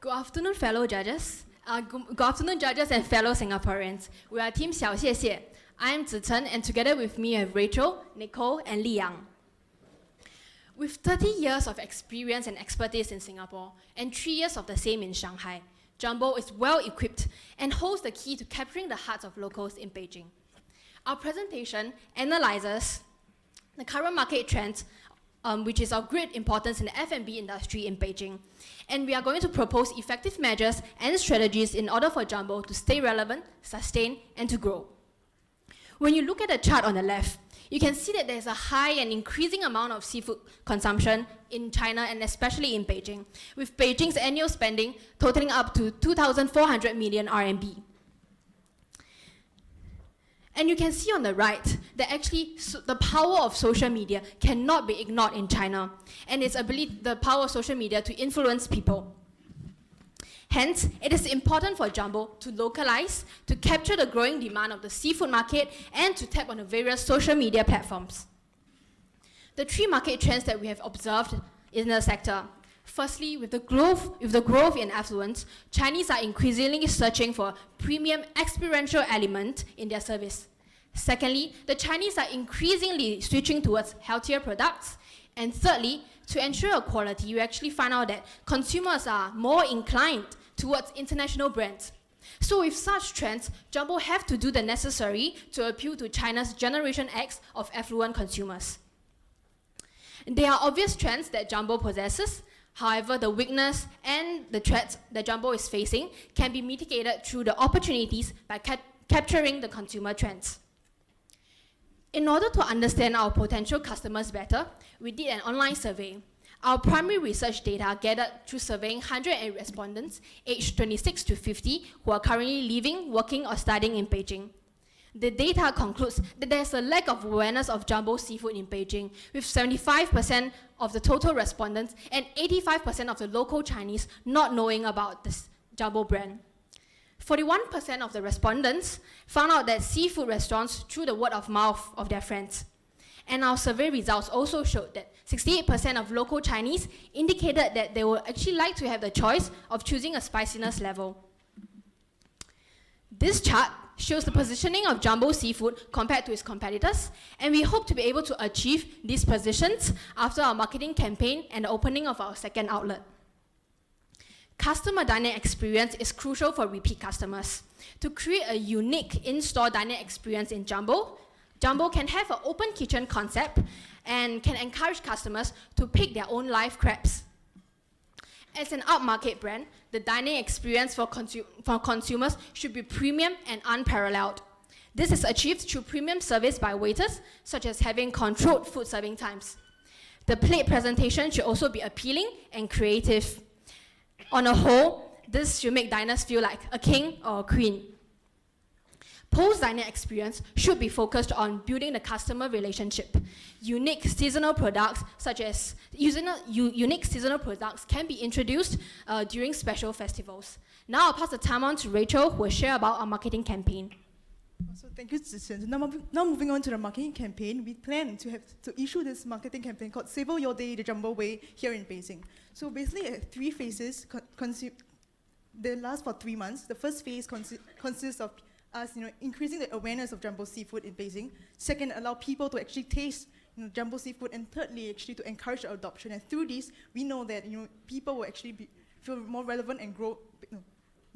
Good afternoon, fellow judges. Good afternoon, judges and fellow Singaporeans. We are Team Xiao Xie Xie. I am Zichen, and together with me have Rachel, Nicole, and Li Yang. With 30 years of experience and expertise in Singapore, and 3 years of the same in Shanghai, Jumbo is well equipped and holds the key to capturing the hearts of locals in Beijing. Our presentation analyzes the current market trends, which is of great importance in the F&B industry in Beijing. And we are going to propose effective measures and strategies in order for Jumbo to stay relevant, sustain, and to grow. When you look at the chart on the left, you can see that there's a high and increasing amount of seafood consumption in China and especially in Beijing, with Beijing's annual spending totaling up to 2,400 million RMB. And you can see on the right that actually the power of social media cannot be ignored in China, and its ability, the power of social media to influence people. Hence, it is important for Jumbo to localize, to capture the growing demand of the seafood market, and to tap on the various social media platforms. The 3 market trends that we have observed in the sector. Firstly, with the growth in affluence, Chinese are increasingly searching for premium experiential element in their service. Secondly, the Chinese are increasingly switching towards healthier products. And thirdly, to ensure quality, you actually find out that consumers are more inclined towards international brands. So with such trends, Jumbo have to do the necessary to appeal to China's Generation X of affluent consumers. There are obvious trends that Jumbo possesses. However, the weakness and the threats that Jumbo is facing can be mitigated through the opportunities by capturing the consumer trends. In order to understand our potential customers better, we did an online survey. Our primary research data gathered through surveying 108 respondents aged 26 to 50 who are currently living, working, or studying in Beijing. The data concludes that there's a lack of awareness of Jumbo seafood in Beijing, with 75% of the total respondents and 85% of the local Chinese not knowing about this Jumbo brand. 41% of the respondents found out that seafood restaurants through the word of mouth of their friends. And our survey results also showed that 68% of local Chinese indicated that they would actually like to have the choice of choosing a spiciness level. This chart shows the positioning of Jumbo seafood compared to its competitors, and we hope to be able to achieve these positions after our marketing campaign and the opening of our second outlet. Customer dining experience is crucial for repeat customers. To create a unique in-store dining experience in Jumbo, Jumbo can have an open kitchen concept and can encourage customers to pick their own live crabs. As an upmarket brand, the dining experience for consumers should be premium and unparalleled. This is achieved through premium service by waiters, such as having controlled food serving times. The plate presentation should also be appealing and creative. On a whole, this should make diners feel like a king or a queen. Post-dining experience should be focused on building the customer relationship. Unique seasonal products can be introduced during special festivals. Now I'll pass the time on to Rachel, who will share about our marketing campaign. So thank you, Zichen. Now moving on to the marketing campaign, we plan to issue this marketing campaign called Savor Your Day the Jumbo Way here in Beijing. So basically 3 phases. They last for 3 months. The first phase consists of us, increasing the awareness of Jumbo seafood in Beijing. Second, allow people to actually taste Jumbo seafood, and thirdly, actually to encourage adoption. And through this, we know that people will actually feel more relevant and grow.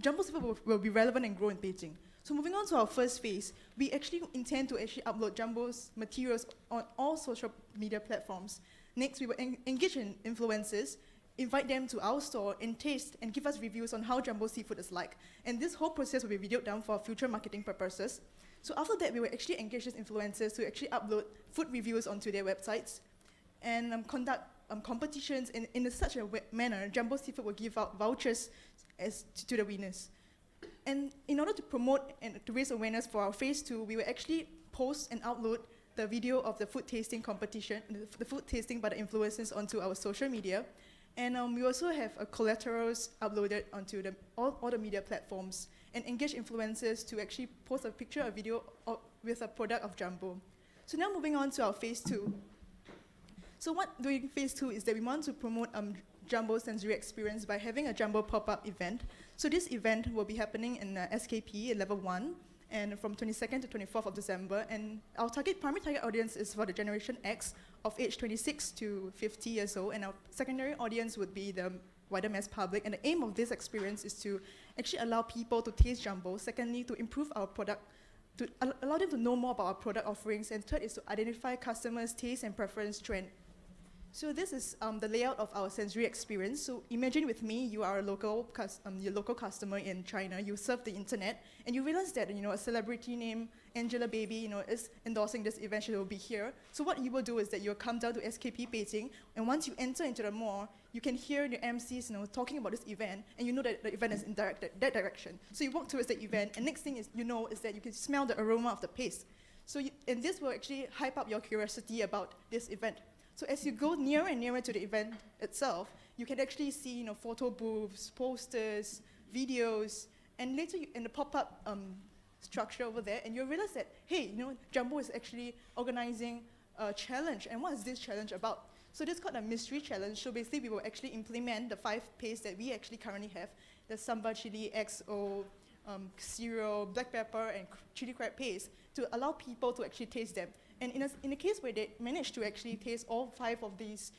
Jumbo seafood will be relevant and grow in Beijing. So moving on to our first phase, we actually intend to actually upload Jumbo's materials on all social media platforms. Next, we will engage in influencers, invite them to our store and taste and give us reviews on how Jumbo seafood is like. And this whole process will be videoed down for future marketing purposes. So after that, we will actually engage these influencers to actually upload food reviews onto their websites and conduct competitions in such a manner. Jumbo seafood will give out vouchers to the winners. And in order to promote and to raise awareness for our phase 2, we will actually post and upload the video of the food tasting competition, the food tasting by the influencers onto our social media. And we also have collaterals uploaded onto all the media platforms and engage influencers to actually post a picture or video with a product of Jumbo. So now moving on to our phase 2. So what during phase 2 is that we want to promote Jumbo sensory experience by having a Jumbo pop-up event. So this event will be happening in SKP at level 1, and from 22nd to 24th of December. And our primary target audience is for the Generation X of age 26 to 50 years old, and our secondary audience would be the wider mass public. And the aim of this experience is to actually allow people to taste Jumbo. Secondly, to improve our product, to allow them to know more about our product offerings. And third is to identify customers' taste and preference trend. So this is the layout of our sensory experience. So imagine with me, you are a local your local customer in China. You surf the internet, and you realize that a celebrity named Angelababy is endorsing this event. She will be here. So what you will do is that you'll come down to SKP Beijing, and once you enter into the mall, you can hear the MCs talking about this event, and you know that the event is in that direction. So you walk towards the event, and next thing is that you can smell the aroma of the paste. So and this will actually hype up your curiosity about this event. So as you go nearer and nearer to the event itself, you can actually see photo booths, posters, videos, and later in the pop-up structure over there, and you'll realize that, hey, Jumbo is actually organizing a challenge. And what is this challenge about? So this is called a mystery challenge. So basically, we will actually implement the 5 pastes that we actually currently have: the samba chili, XO, cereal, black pepper, and chili crab paste, to allow people to actually taste them. And in a case where they manage to actually taste all 5 of these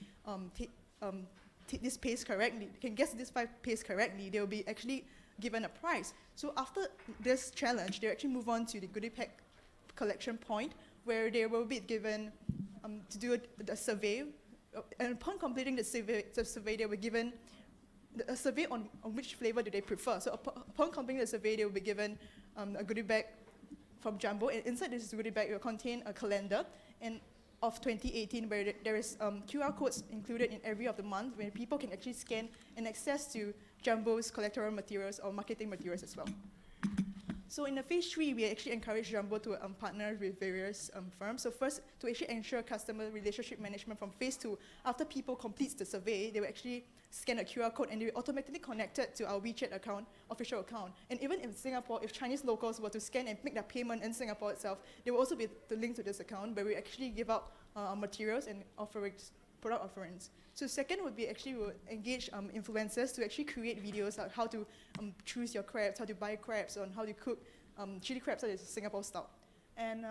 this paste correctly, can guess this 5 paste correctly, they will be actually given a prize. So after this challenge, they actually move on to the goodie pack collection point, where they will be given to do a survey. And upon completing the survey, they were given a survey on which flavor do they prefer. So upon completing the survey, they will be given a goodie bag from Jumbo, and inside this goodie bag will contain a calendar of 2018, where there is QR codes included in every of the month, where people can actually scan and access to Jumbo's collectoral materials or marketing materials as well. So in the phase 3, we actually encourage Jumbo to partner with various firms. So first, to actually ensure customer relationship management from phase 2, after people complete the survey, they will actually scan a QR code, and they will automatically connect it to our WeChat account, official account. And even in Singapore, if Chinese locals were to scan and make their payment in Singapore itself, there will also be the link to this account, where we actually give out materials and offerings, product offerings. So second would be actually we'll engage influencers to actually create videos on how to choose your crabs, how to buy crabs, on how to cook chili crabs that is Singapore style. And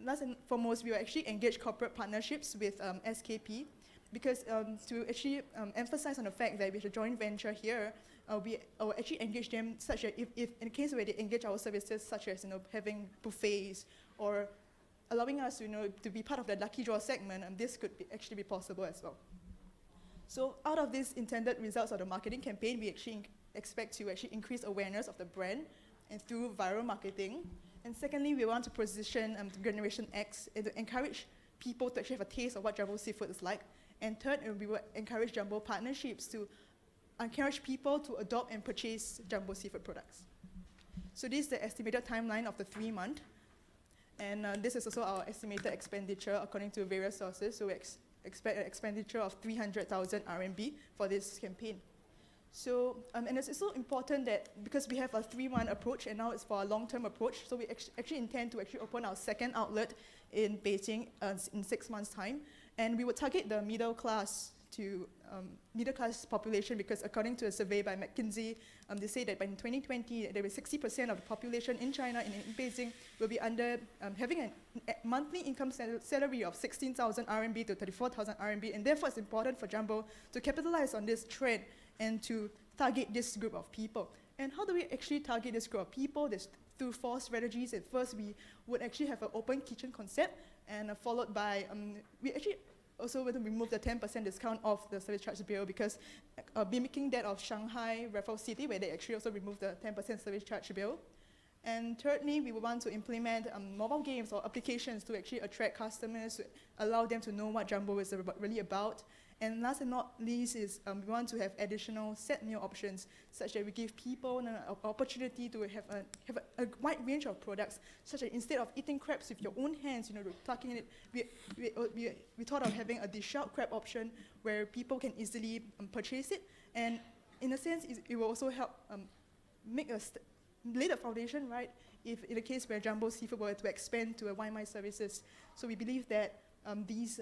last and foremost, we will actually engage corporate partnerships with SKP, because to actually emphasize on the fact that with a joint venture here, we will actually engage them such that if in a case where they engage our services, such as having buffets or allowing us to be part of the lucky draw segment, this could actually be possible as well. So out of these intended results of the marketing campaign, we actually expect to actually increase awareness of the brand and through viral marketing. And secondly, we want to position Generation X and to encourage people to actually have a taste of what Jumbo seafood is like. And third, we will encourage Jumbo partnerships to encourage people to adopt and purchase Jumbo seafood products. So this is the estimated timeline of the 3-month. And this is also our estimated expenditure according to various sources. So we expect an expenditure of 300,000 RMB for this campaign. So, and it's also important that because we have a 3-month approach and now it's for a long-term approach, so we actually intend to actually open our second outlet in Beijing in 6 months' time. And we would target the middle class population, because according to a survey by McKinsey, they say that by 2020, there was 60% of the population in China and in Beijing will be under having a monthly income salary of 16,000 RMB to 34,000 RMB, and therefore it's important for Jumbo to capitalize on this trend and to target this group of people. And how do we actually target this group of people? There's through 4 strategies. At first, we would actually have an open kitchen concept, and followed by, we actually also want to remove the 10% discount off the service charge bill, because mimicking that of Shanghai, Raffles City, where they actually also removed the 10% service charge bill. And thirdly, we would want to implement mobile games or applications to actually attract customers, to allow them to know what Jumbo is really about. And last and not least is we want to have additional set meal options, such that we give people an opportunity to have a wide range of products, such that instead of eating crabs with your own hands, tucking in it, we thought of having a dish out crab option where people can easily purchase it. And in a sense, it will also help lay the foundation, right, if in a case where Jumbo Seafood were to expand to a YMI services. So we believe that these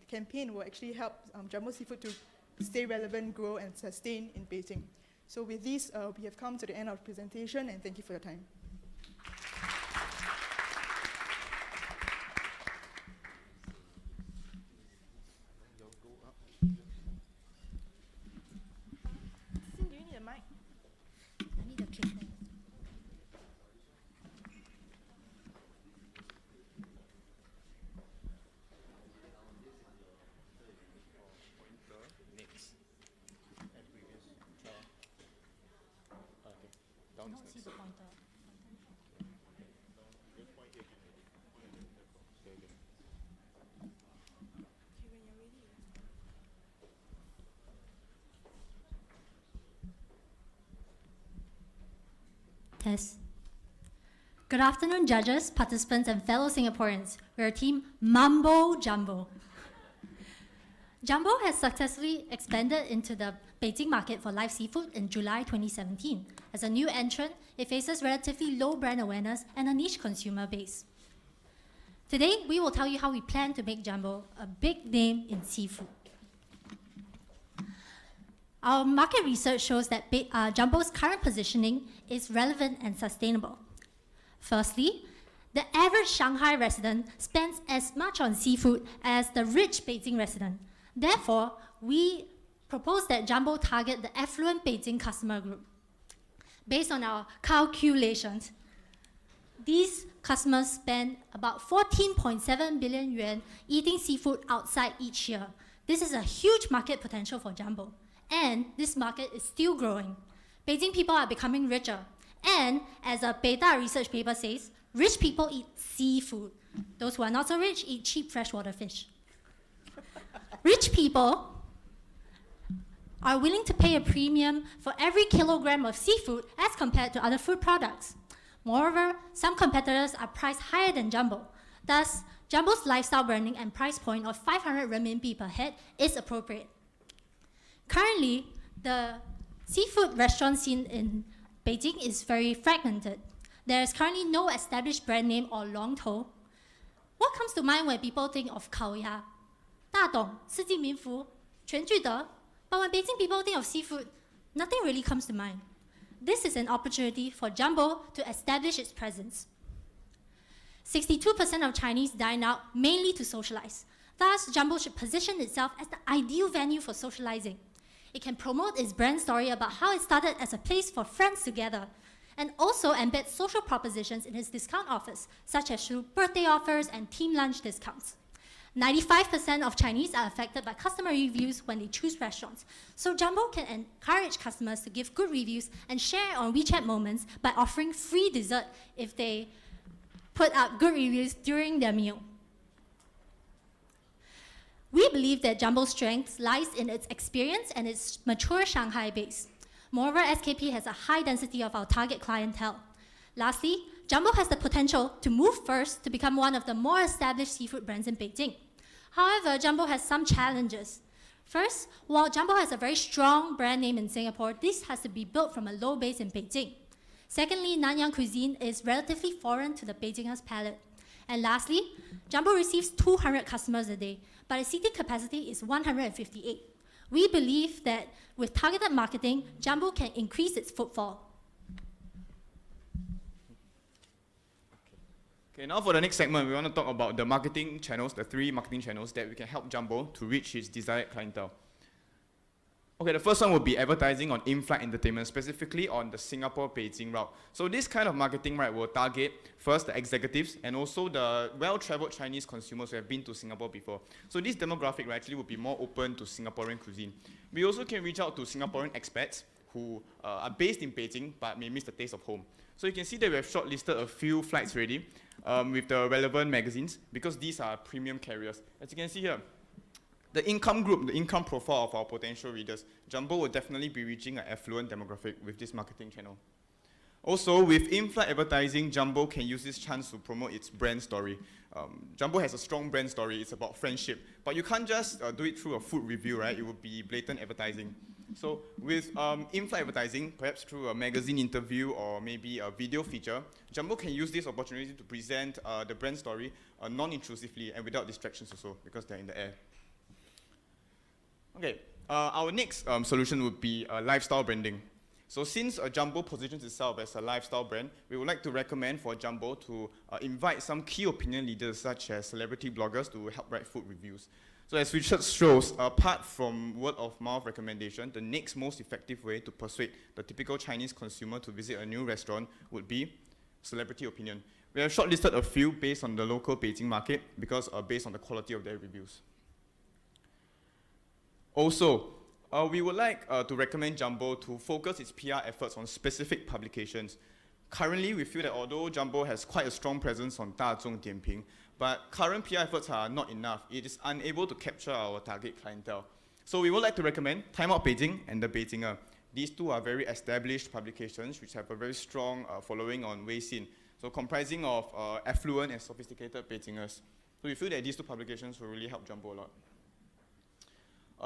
campaign will actually help Jumbo Seafood to stay relevant, grow, and sustain in Beijing. So with this, we have come to the end of the presentation, and thank you for your time. Do you need a mic? I need a clip. I don't see the pointer. Test. Good afternoon, judges, participants, and fellow Singaporeans. We're Team Mambo Jumbo. Jumbo has successfully expanded into the Beijing market for live seafood in July 2017. As a new entrant, it faces relatively low brand awareness and a niche consumer base. Today, we will tell you how we plan to make Jumbo a big name in seafood. Our market research shows that Jumbo's current positioning is relevant and sustainable. Firstly, the average Shanghai resident spends as much on seafood as the rich Beijing resident. Therefore, we propose that Jumbo target the affluent Beijing customer group. Based on our calculations, these customers spend about 14.7 billion yuan eating seafood outside each year. This is a huge market potential for Jumbo. And this market is still growing. Beijing people are becoming richer. And as a Beta research paper says, rich people eat seafood. Those who are not so rich eat cheap freshwater fish. Rich people are willing to pay a premium for every kilogram of seafood as compared to other food products. Moreover, some competitors are priced higher than Jumbo. Thus, Jumbo's lifestyle branding and price point of 500 renminbi per head is appropriate. Currently, the seafood restaurant scene in Beijing is very fragmented. There is currently no established brand name or long toe. What comes to mind when people think of 烤鸭? 大董, 四季民福, 全聚德. But when Beijing people think of seafood, nothing really comes to mind. This is an opportunity for Jumbo to establish its presence. 62% of Chinese dine out mainly to socialize. Thus, Jumbo should position itself as the ideal venue for socializing. It can promote its brand story about how it started as a place for friends to gather, and also embed social propositions in its discount offers, such as through birthday offers and team lunch discounts. 95% of Chinese are affected by customer reviews when they choose restaurants, so Jumbo can encourage customers to give good reviews and share on WeChat moments by offering free dessert if they put out good reviews during their meal. We believe that Jumbo's strength lies in its experience and its mature Shanghai base. Moreover, SKP has a high density of our target clientele. Lastly, Jumbo has the potential to move first to become one of the more established seafood brands in Beijing. However, Jumbo has some challenges. First, while Jumbo has a very strong brand name in Singapore, this has to be built from a low base in Beijing. Secondly, Nanyang cuisine is relatively foreign to the Beijingers' palate. And lastly, Jumbo receives 200 customers a day, but its seating capacity is 158. We believe that with targeted marketing, Jumbo can increase its footfall. Okay, now for the next segment, we want to talk about the marketing channels, the 3 marketing channels that we can help Jumbo to reach its desired clientele. Okay, the first one would be advertising on in-flight entertainment, specifically on the Singapore-Beijing route. So this kind of marketing, right, will target first the executives and also the well-traveled Chinese consumers who have been to Singapore before. So this demographic, right, actually would be more open to Singaporean cuisine. We also can reach out to Singaporean expats who are based in Beijing but may miss the taste of home. So you can see that we have shortlisted a few flights already with the relevant magazines because these are premium carriers. As you can see here, the income group, the income profile of our potential readers, Jumbo will definitely be reaching an affluent demographic with this marketing channel. Also, with in-flight advertising, Jumbo can use this chance to promote its brand story. Jumbo has a strong brand story. It's about friendship. But you can't just do it through a food review, right? It would be blatant advertising. So with in-flight advertising, perhaps through a magazine interview or maybe a video feature, Jumbo can use this opportunity to present the brand story non-intrusively and without distractions also, because they're in the air. Okay, Our next solution would be lifestyle branding. So since Jumbo positions itself as a lifestyle brand, we would like to recommend for Jumbo to invite some key opinion leaders such as celebrity bloggers to help write food reviews. So as research shows, apart from word of mouth recommendation, the next most effective way to persuade the typical Chinese consumer to visit a new restaurant would be celebrity opinion. We have shortlisted a few based on the local Beijing market because based on the quality of their reviews. Also, we would like to recommend Jumbo to focus its PR efforts on specific publications. Currently, we feel that although Jumbo has quite a strong presence on 大众点评, but current PR efforts are not enough. It is unable to capture our target clientele. So we would like to recommend Time Out Beijing and The Beijinger. These two are very established publications which have a very strong following on Weixin, so comprising of affluent and sophisticated Beijingers. So we feel that these two publications will really help Jumbo a lot.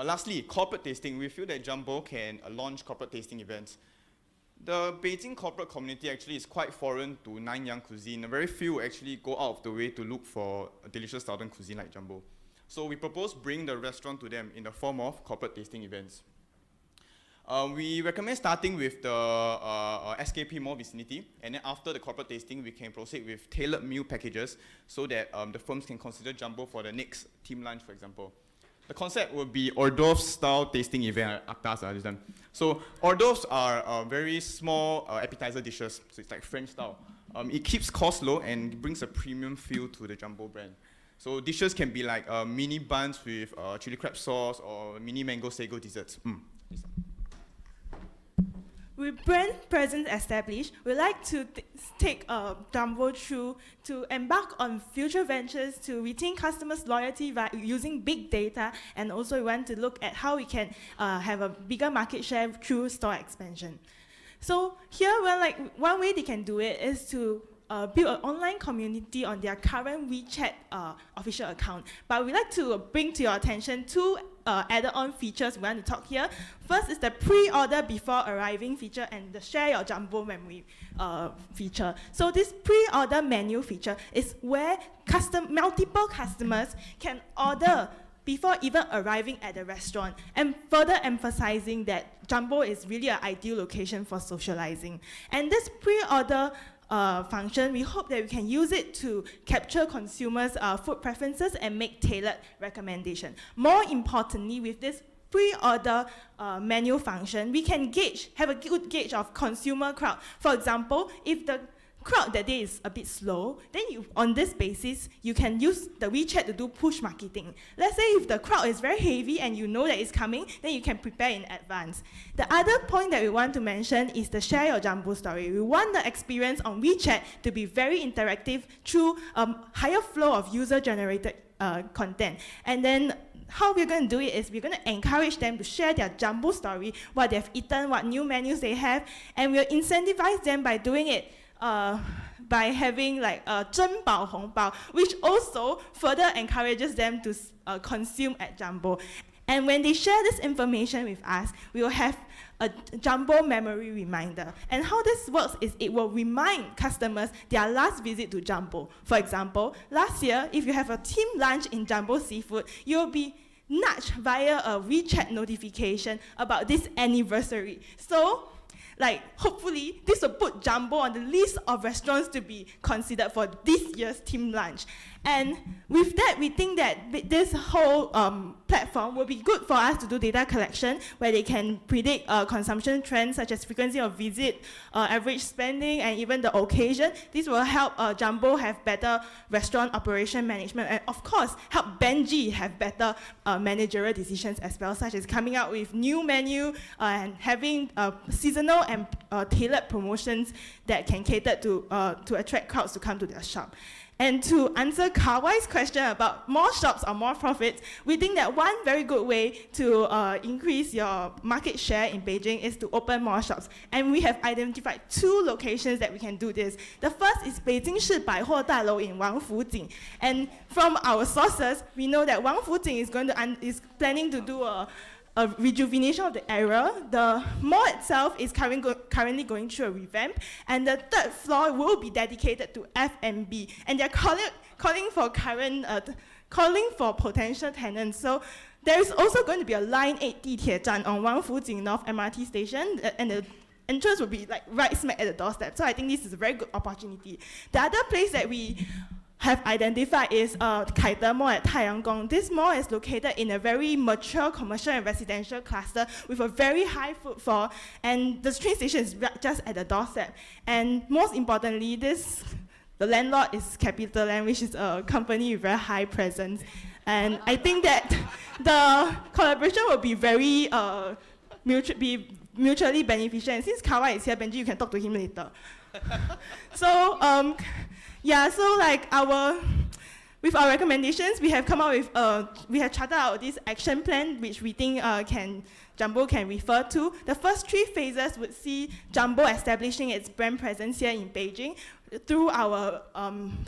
Lastly, corporate tasting. We feel that Jumbo can launch corporate tasting events. The Beijing corporate community actually is quite foreign to Nanyang cuisine. Very few actually go out of the way to look for a delicious southern cuisine like Jumbo. So we propose bringing the restaurant to them in the form of corporate tasting events. We recommend starting with the SKP Mall vicinity, and then after the corporate tasting, we can proceed with tailored meal packages so that the firms can consider Jumbo for the next team lunch, for example. The concept will be hors d'oeuvres style tasting event at Atas this time. So hors d'oeuvres are very small appetizer dishes, so it's like French style. It keeps costs low and brings a premium feel to the Jumbo brand. So dishes can be like mini buns with chili crab sauce or mini mango sago desserts. With brand presence established, we'd like to take Jumbo through to embark on future ventures to retain customers' loyalty by using big data, and also we want to look at how we can have a bigger market share through store expansion. So here, one way they can do it is to build an online community on their current WeChat official account. But we'd like to bring to your attention two added-on features we want to talk here. First is the pre-order before arriving feature and the share your Jumbo memory feature. So this pre-order menu feature is where multiple customers can order before even arriving at the restaurant, and further emphasizing that Jumbo is really an ideal location for socializing. And this pre-order function, we hope that we can use it to capture consumers' food preferences and make tailored recommendations. More importantly, with this pre-order menu function, we can have a good gauge of consumer crowd. For example, if the crowd that day is a bit slow, then on this basis, you can use the WeChat to do push marketing. Let's say if the crowd is very heavy and you know that it's coming, then you can prepare in advance. The other point that we want to mention is the share your Jumbo story. We want the experience on WeChat to be very interactive through a higher flow of user-generated content. And then how we're going to do it is we're going to encourage them to share their Jumbo story, what they've eaten, what new menus they have, and we'll incentivize them by doing it by having like a 珍宝红包, which also further encourages them to consume at Jumbo. And when they share this information with us, we will have a Jumbo memory reminder. And how this works is it will remind customers their last visit to Jumbo. For example, last year, if you have a team lunch in Jumbo Seafood, you'll be nudged via a WeChat notification about this anniversary. So, hopefully, this will put Jumbo on the list of restaurants to be considered for this year's team lunch. And with that, we think that this whole platform will be good for us to do data collection, where they can predict consumption trends such as frequency of visit, average spending, and even the occasion. This will help Jumbo have better restaurant operation management, and of course, help Benji have better managerial decisions as well, such as coming out with new menu and having seasonal and tailored promotions that can cater to attract crowds to come to their shop. And to answer Kawai's question about more shops or more profits, we think that one very good way to increase your market share in Beijing is to open more shops. And we have identified two locations that we can do this. The first is Beijing Shi Baihuo Dalou in Wangfujing. And from our sources, we know that Wangfujing is planning to do a rejuvenation of the area. The mall itself is currently going through a revamp, and the third floor will be dedicated to F&B, and they're calling for potential tenants. So There is also going to be a Line 8 地铁站 on Wangfujing North MRT station, and the entrance will be like right smack at the doorstep. So I think this is a very good opportunity. The other place that we have identified is Kaite Mall at Taiyangong. This mall is located in a very mature commercial and residential cluster with a very high footfall, and the train station is just at the doorstep. And most importantly, the landlord is CapitaLand, which is a company with very high presence. And I think that the collaboration will be very mutually beneficial. And since Kawa is here, Benji, you can talk to him later. So yeah, so like with our recommendations, we have come up with we have charted out this action plan, which we think Jumbo can refer to. The first 3 phases would see Jumbo establishing its brand presence here in Beijing through our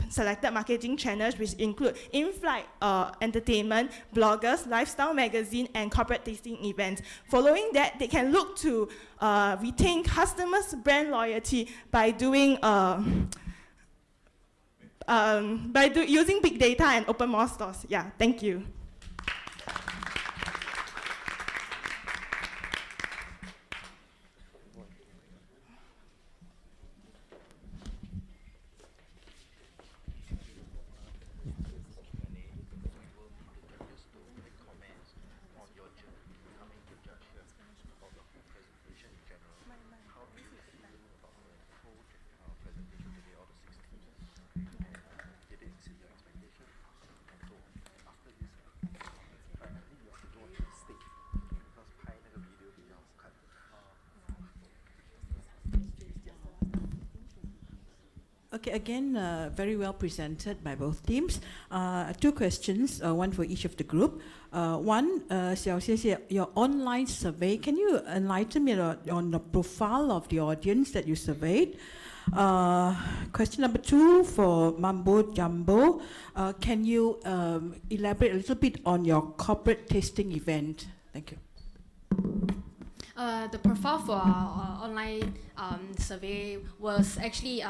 selected marketing channels, which include in-flight entertainment, bloggers, lifestyle magazine, and corporate tasting events. Following that, they can look to retain customers' brand loyalty by doing using big data and open more stores. Yeah, thank you. Okay, again, very well presented by both teams. 2 questions, one for each of the group. One, Xiao Xie, your online survey, can you enlighten me on the profile of the audience that you surveyed? Question number 2 for Mambo Jumbo. Can you elaborate a little bit on your corporate tasting event? Thank you. The profile for our online survey was actually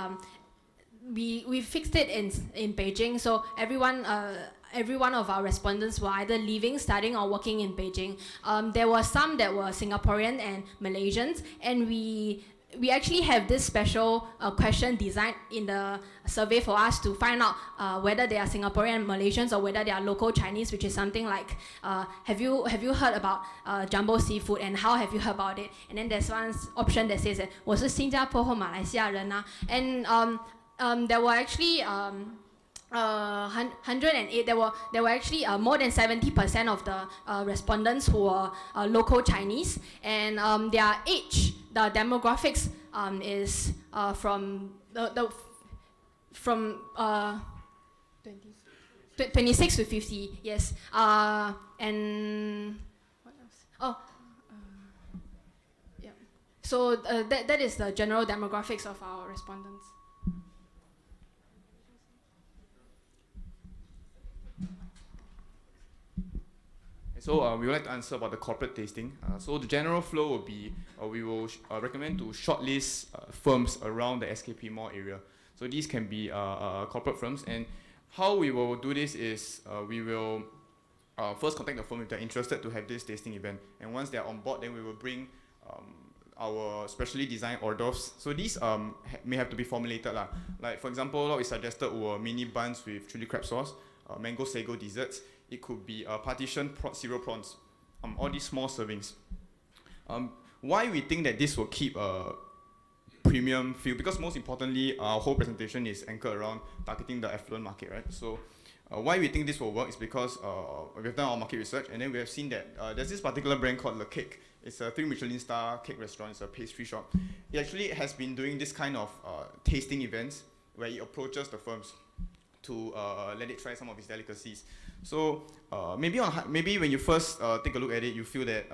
we fixed it in Beijing, so every one of our respondents were either living, studying, or working in Beijing. There were some that were Singaporean and Malaysians, and we actually have this special question designed in the survey for us to find out whether they are Singaporean Malaysians or whether they are local Chinese, which is something like, have you heard about Jumbo Seafood and how have you heard about it? And then there's one option that says that 我是新加坡或马来西亚人啊. And there were actually 108. There were actually more than 70% of the respondents who were local Chinese, and their age, the demographics is from 26 to 50. Yes, and what else? Oh. Yeah. So that is the general demographics of our respondents. So we would like to answer about the corporate tasting. So the general flow will be, we will recommend to shortlist firms around the SKP Mall area. So these can be corporate firms, and how we will do this is we will first contact the firm if they're interested to have this tasting event, and once they're on board, then we will bring our specially designed hors d'oeuvres. So these may have to be formulated lah. Like for example, what we suggested were mini buns with chili crab sauce, mango sago desserts. It could be partition cereal prawns, all these small servings. Why we think that this will keep a premium feel? Because most importantly, our whole presentation is anchored around targeting the affluent market, right? So why we think this will work is because we've done our market research, and then we have seen that there's this particular brand called Le Cake. It's a 3 Michelin star cake restaurant. It's a pastry shop. It actually has been doing this kind of tasting events where it approaches the firms to let it try some of its delicacies. So maybe when you first take a look at it, you feel that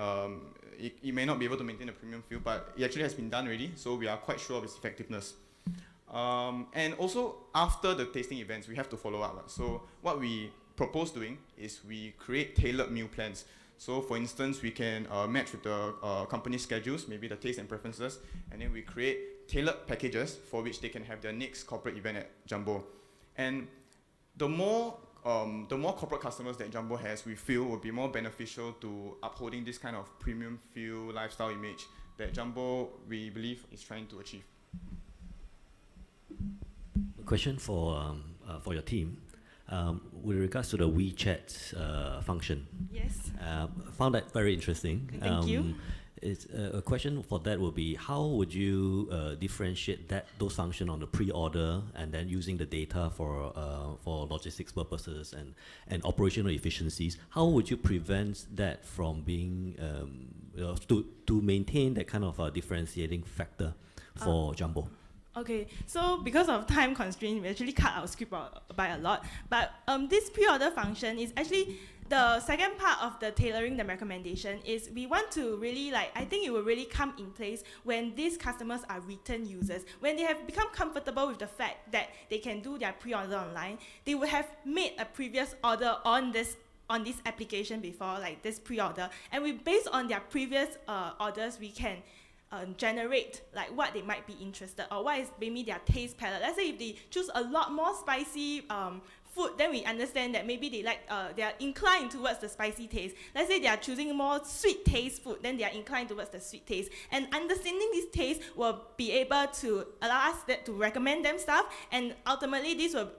it may not be able to maintain a premium feel, but it actually has been done already, so we are quite sure of its effectiveness. And also, after the tasting events, we have to follow up. So what we propose doing is we create tailored meal plans. So for instance, we can match with the company schedules, maybe the taste and preferences, and then we create tailored packages for which they can have their next corporate event at Jumbo. And the more the more corporate customers that Jumbo has, we feel will be more beneficial to upholding this kind of premium feel lifestyle image that Jumbo, we believe, is trying to achieve. A question for your team. With regards to the WeChat function. Yes. Found that very interesting. Thank you. It's, a question for that will be, how would you differentiate those functions on the pre-order and then using the data for logistics purposes and operational efficiencies? How would you prevent that from being, to maintain that kind of differentiating factor for Jumbo? Okay, so because of time constraint, we actually cut our script by a lot. But this pre-order function is actually the second part of the tailoring the recommendation. Is we want to really I think it will really come in place when these customers are return users. When they have become comfortable with the fact that they can do their pre-order online, they will have made a previous order on this application before, like this pre-order, and based on their previous orders, we can generate like what they might be interested or what is maybe their taste palette. Let's say if they choose a lot more spicy food, then we understand that maybe they are inclined towards the spicy taste. Let's say they are choosing more sweet taste food, then they are inclined towards the sweet taste. And understanding this taste will be able to allow us to recommend them stuff, and ultimately this will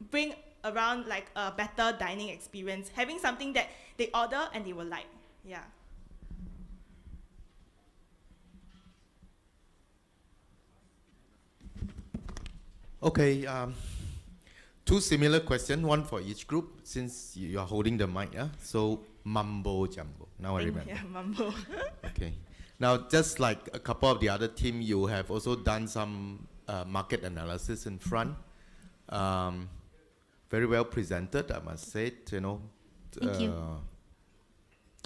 bring around like a better dining experience, having something that they order and they will like. Yeah. Okay, two similar questions, one for each group, since you are holding the mic. So, Mumbo Jumbo. Now I remember. Yeah, Mumbo. Okay. Now, just like a couple of the other team, you have also done some market analysis in front. Very well presented, I must say. Thank you.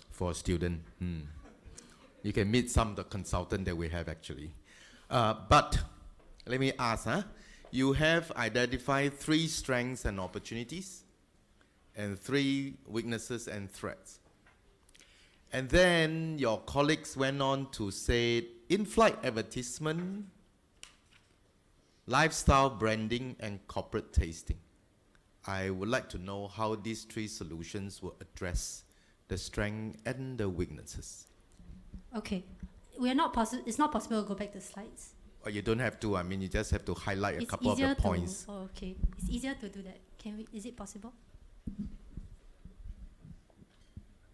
For a student, you can meet some of the consultants that we have actually. But let me ask, you have identified 3 strengths and opportunities and 3 weaknesses and threats. And then your colleagues went on to say in-flight advertisement, lifestyle branding, and corporate tasting. I would like to know how these 3 solutions will address the strengths and the weaknesses. Okay. It's not possible to go back to slides. Or you don't have to, I mean, you just have to highlight a It's couple of easier the points. Oh, okay. It's easier to do that. Is it possible?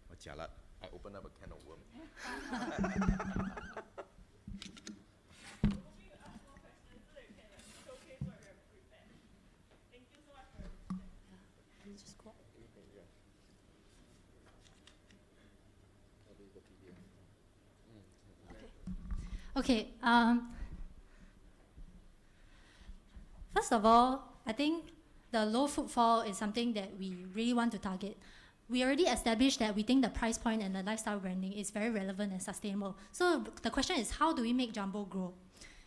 Oh, jialat. I open up a can of worms. Okay. First of all, I think the low footfall is something that we really want to target. We already established that we think the price point and the lifestyle branding is very relevant and sustainable. So the question is, how do we make Jumbo grow?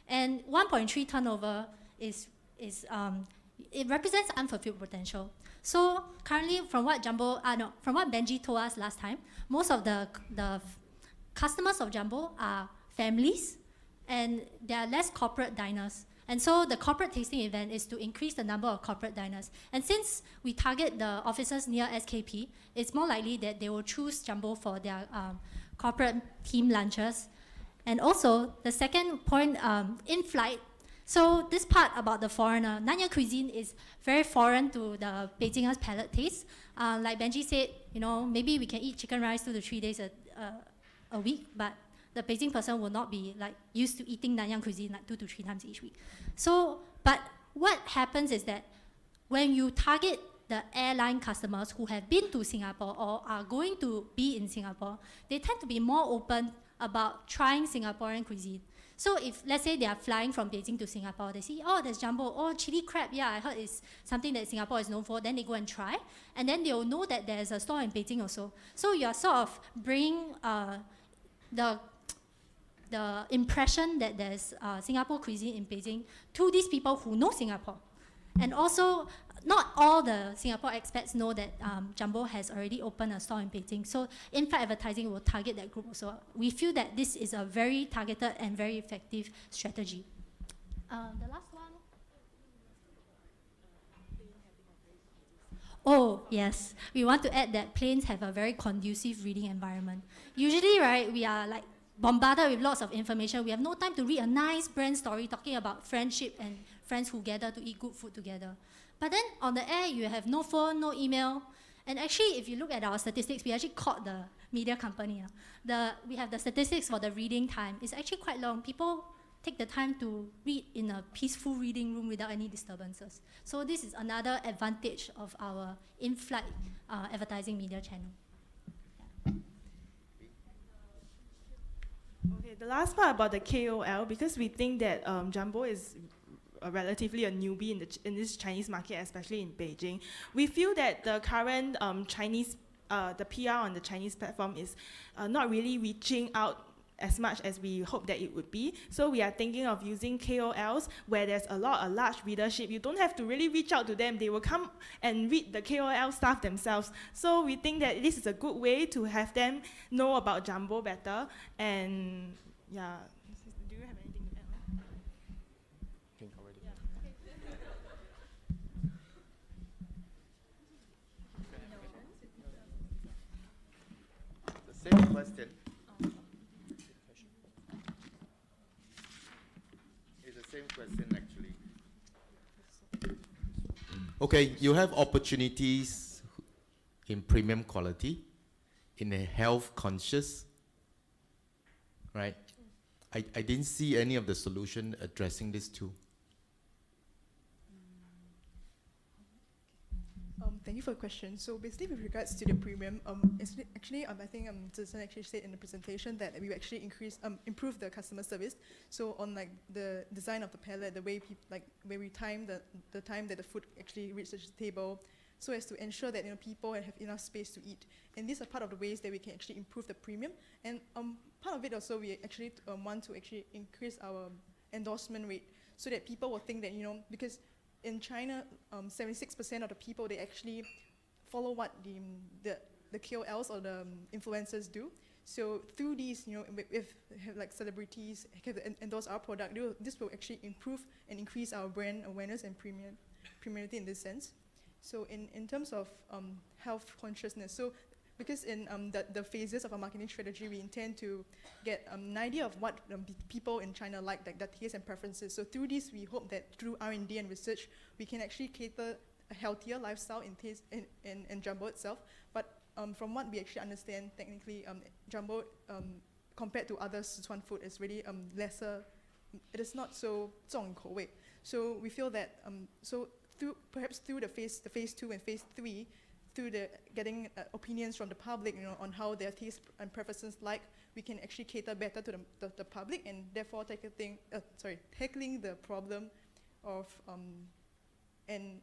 And 1.3 turnover it represents unfulfilled potential. So currently, from what Benji told us last time, most of the customers of Jumbo are families, and they are less corporate diners. And so the corporate tasting event is to increase the number of corporate diners. And since we target the offices near SKP, it's more likely that they will choose Jumbo for their corporate team lunches. And also, the second point, in-flight. So this part about the foreigner, Nanyang cuisine is very foreign to the Beijingers' palate taste. Like Benji said, maybe we can eat chicken rice 2 to 3 days a week, but the Beijing person will not be used to eating Nanyang cuisine 2 to 3 times each week. So, but what happens is that when you target the airline customers who have been to Singapore or are going to be in Singapore, they tend to be more open about trying Singaporean cuisine. So if, let's say, they are flying from Beijing to Singapore, they see, oh, there's Jumbo, oh, chili crab, yeah, I heard it's something that Singapore is known for, then they go and try, and then they'll know that there's a store in Beijing also. So you're sort of bringing the impression that there's Singapore cuisine in Beijing to these people who know Singapore. And also, not all the Singapore expats know that Jumbo has already opened a store in Beijing. So in-flight advertising will target that group also. We feel that this is a very targeted and very effective strategy. The last one. Oh, yes. We want to add that planes have a very conducive reading environment. Usually, right, we are like bombarded with lots of information. We have no time to read a nice brand story talking about friendship and friends who gather to eat good food together. But then on the air, you have no phone, no email. And actually, if you look at our statistics, we actually caught the media company. We have the statistics for the reading time. It's actually quite long. People take the time to read in a peaceful reading room without any disturbances. So this is another advantage of our in-flight advertising media channel. Okay, the last part about the KOL, because we think that Jumbo is relatively a newbie in this Chinese market, especially in Beijing. We feel that the current Chinese, the PR on the Chinese platform is not really reaching out as much as we hope that it would be. So we are thinking of using KOLs where there's a large readership. You don't have to really reach out to them. They will come and read the KOL stuff themselves. So we think that this is a good way to have them know about Jumbo better. And yeah, do you have anything to add? Can cover it. The same question. It's the same question actually. Okay, you have opportunities in premium quality, in a health conscious, right? I didn't see any of the solution addressing this too. Thank you for the question. So basically, with regards to the premium, actually, I think Zizhen actually said in the presentation that we actually improve the customer service. So on like the design of the palette, the way where we time the time that the food actually reaches the table, so as to ensure that people have enough space to eat. And these are part of the ways that we can actually improve the premium. And part of it also, we actually want to actually increase our endorsement rate so that people will think that because in China, 76% of the people, they actually follow what the KOLs or the influencers do. So through these, if have like celebrities endorse our product, this will actually improve and increase our brand awareness and premiumity in this sense. So in terms of health consciousness, so because in the phases of our marketing strategy, we intend to get an idea of what people in China like their tastes and preferences. So through this, we hope that through R&D and research, we can actually cater a healthier lifestyle in taste in Jumbo itself. But from what we actually understand, technically, Jumbo, compared to other Sichuan food, is really lesser. It is not so 重口味. So we feel that perhaps through the phase 2 and phase 3, through the getting opinions from the public, on how their taste and preferences like, we can actually cater better to the public, and therefore tackling the problem of and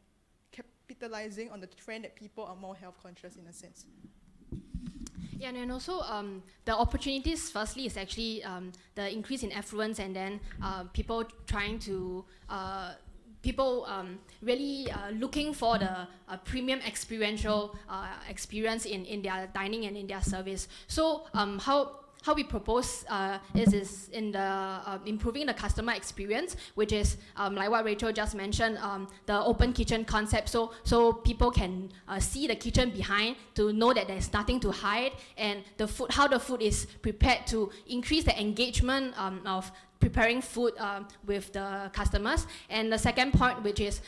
capitalizing on the trend that people are more health conscious in a sense. Yeah, and also the opportunities, firstly, is actually the increase in affluence, and then people trying to really looking for the premium experiential experience in their dining and in their service. So how we propose is in the improving the customer experience, which is like what Rachel just mentioned, the open kitchen concept. So people can see the kitchen behind to know that there's nothing to hide, and the food, how the food is prepared, to increase the engagement of preparing food with the customers. And the second point, which is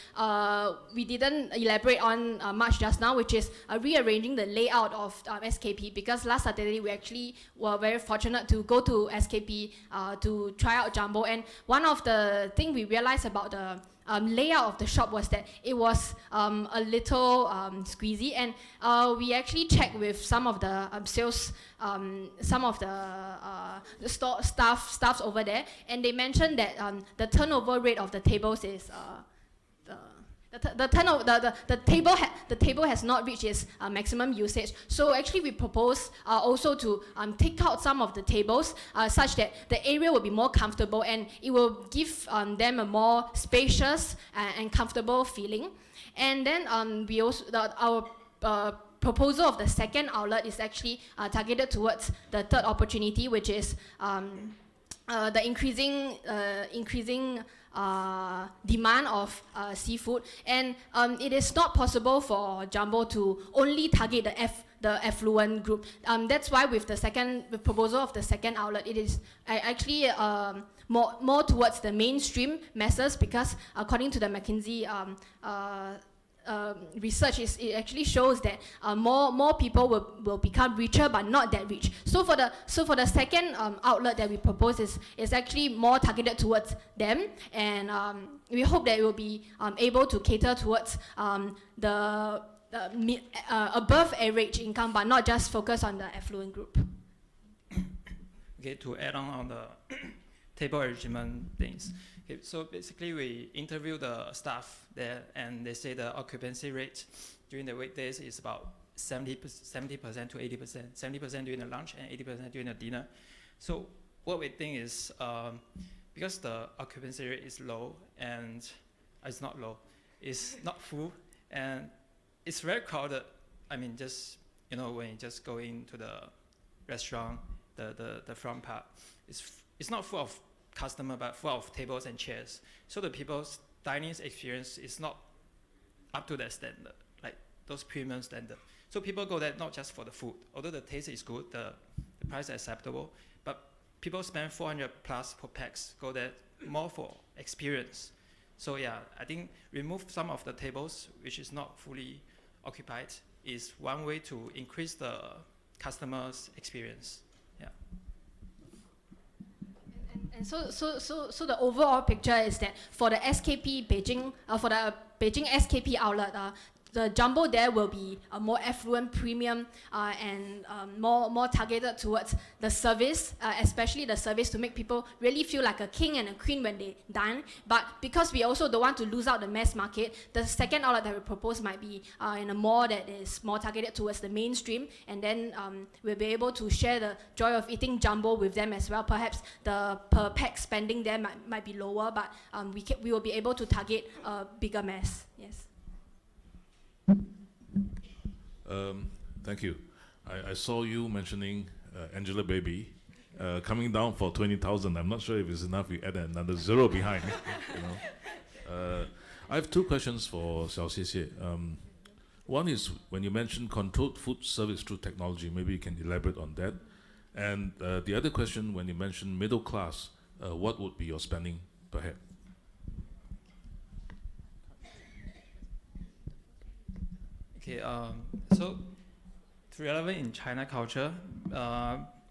we didn't elaborate on much just now, which is rearranging the layout of SKP, because last Saturday we actually were very fortunate to go to SKP to try out Jumbo, and one of the things we realized about the layout of the shop was that it was a little squeezy, and we actually checked with some of the sales, some of the store staffs over there, and they mentioned that the turnover rate of the tables is the table has not reached its maximum usage. So actually we propose also to take out some of the tables such that the area will be more comfortable, and it will give them a more spacious and comfortable feeling. And then we also, our proposal of the second outlet is actually targeted towards the third opportunity, which is the increasing demand of seafood, and it is not possible for Jumbo to only target the affluent group. That's why with the proposal of the second outlet, it is actually more towards the mainstream masses, because according to the McKinsey research, it actually shows that more people will become richer, but not that rich. So for the second outlet that we propose is actually more targeted towards them, and we hope that it will be able to cater towards the above average income, but not just focus on the affluent group. Okay, to add on the table arrangement things. Okay, so basically we interview the staff there, and they say the occupancy rate during the weekdays is about 70% to 80%, 70% during the lunch and 80% during the dinner. So what we think is, because the occupancy rate is low, and it's not low, it's not full, and it's very crowded. I mean, just, you know, when you just go into the restaurant, the front part, it's not full of customer, but full of tables and chairs. So the people's dining experience is not up to that standard, like those premium standard. So people go there not just for the food, although the taste is good, the price is acceptable, but people spend 400 plus per pax, go there more for experience. So yeah, I think remove some of the tables which is not fully occupied is one way to increase the customer's experience. Yeah. And so the overall picture is that for the SKP Beijing, for the Beijing SKP outlet, the Jumbo there will be a more affluent, premium, and more targeted towards the service, especially the service to make people really feel like a king and a queen when they dine. But because we also don't want to lose out the mass market, the second outlet that we propose might be in a mall that is more targeted towards the mainstream, and then we'll be able to share the joy of eating Jumbo with them as well. Perhaps the per pax spending there might be lower, but we will be able to target a bigger mass. Yes. Thank you. I saw you mentioning Angela Baby coming down for 20,000. I'm not sure if it's enough. You add another zero behind. You know. I have two questions for Xiao Xie. One is when you mentioned controlled food service through technology, maybe you can elaborate on that. And the other question, when you mentioned middle class, what would be your spending per head? Okay, so it's relevant in China culture.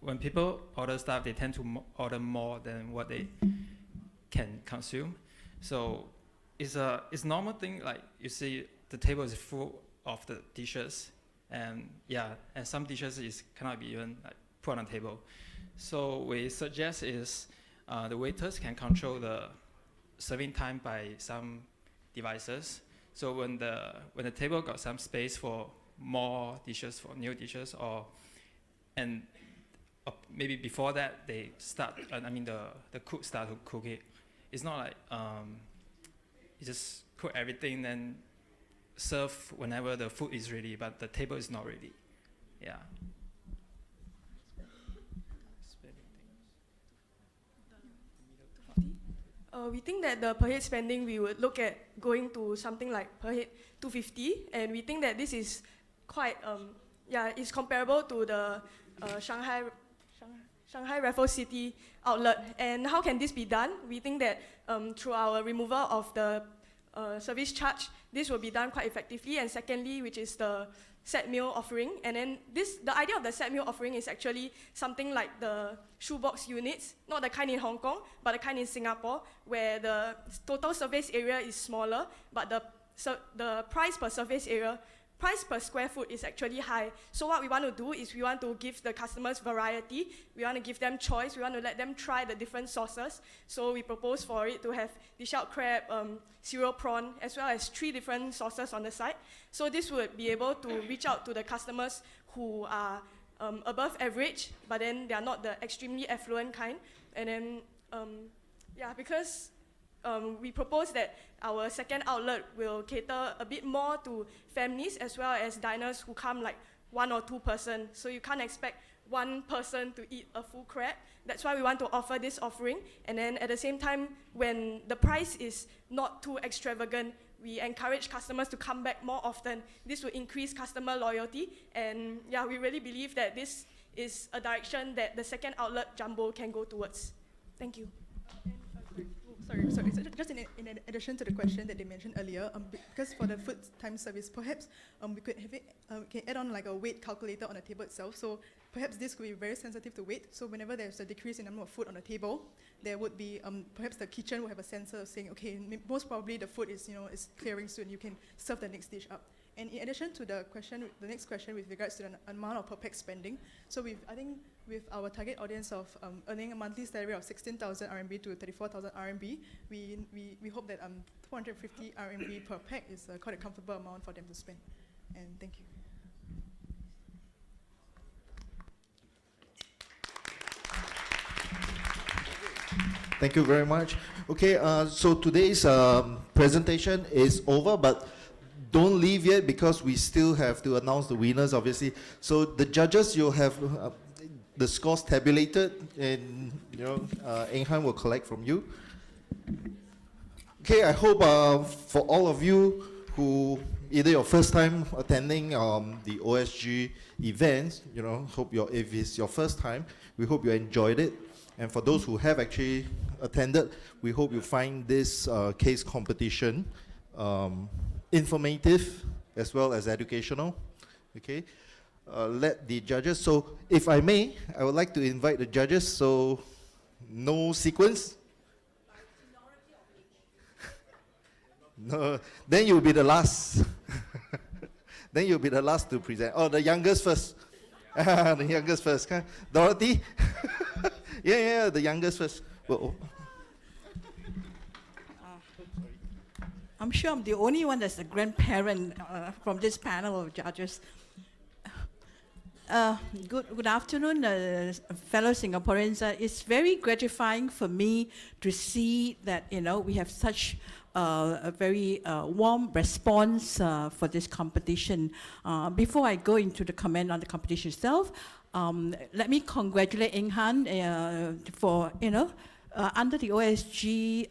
When people order stuff, they tend to order more than what they can consume. So it's a normal thing. Like you see, the table is full of the dishes, and yeah, and some dishes cannot be even like put on the table. So we suggest is the waiters can control the serving time by some devices. So when the table got some space for more dishes, for new dishes, and maybe before that they start, the cook start to cook it. It's not like you just cook everything then serve whenever the food is ready, but the table is not ready. Yeah. We think that the per head spending, we would look at going to something like per head 250, and we think that this is quite, it's comparable to the Shanghai Raffles City outlet. And how can this be done? We think that through our removal of the service charge, this will be done quite effectively. And secondly, which is the set meal offering. And then the idea of the set meal offering is actually something like the shoebox units, not the kind in Hong Kong, but the kind in Singapore, where the total surface area is smaller, but the price per surface area, price per square foot is actually high. So what we want to do is we want to give the customers variety, we want to give them choice, we want to let them try the different sauces. So we propose for it to have dish out crab, cereal prawn, as well as 3 different sauces on the side. So this would be able to reach out to the customers who are above average, but then they are not the extremely affluent kind. And then, because we propose that our second outlet will cater a bit more to families as well as diners who come like 1 or 2 person. So you can't expect one person to eat a full crab. That's why we want to offer this offering. And then at the same time, when the price is not too extravagant, we encourage customers to come back more often. This will increase customer loyalty. And yeah, we really believe that this is a direction that the second outlet, Jumbo, can go towards. Thank you. Sorry. So just in addition to the question that they mentioned earlier, because for the food time service, perhaps we could have it, can add on like a weight calculator on the table itself. So perhaps this could be very sensitive to weight. So whenever there's a decrease in the number of food on the table, there would be perhaps the kitchen will have a sensor saying, okay, most probably the food is is clearing soon. You can serve the next dish up. And in addition to the next question with regards to the amount of per pax spending, so I think with our target audience of earning a monthly salary of 16,000 RMB to 34,000 RMB, we hope that 250 RMB per pax is quite a comfortable amount for them to spend. And thank you. Thank you very much. Okay, so today's presentation is over, but don't leave yet because we still have to announce the winners, obviously. So the judges, you'll have the scores tabulated, and Eng Han will collect from you. Okay, I hope for all of you who either your first time attending the OSG events, if it's your first time, we hope you enjoyed it. And for those who have actually attended, we hope you find this case competition informative as well as educational. Okay, let the judges. So if I may, I would like to invite the judges. So no sequence. No, then you'll be the last. Then you'll be the last to present. Oh, the youngest first. The youngest first. Dorothy. Yeah, the youngest first. Well, I'm sure I'm the only one that's a grandparent from this panel of judges. Good afternoon, fellow Singaporeans. It's very gratifying for me to see that we have such a very warm response for this competition. Before I go into the comment on the competition itself, let me congratulate Eng Han for under the OSG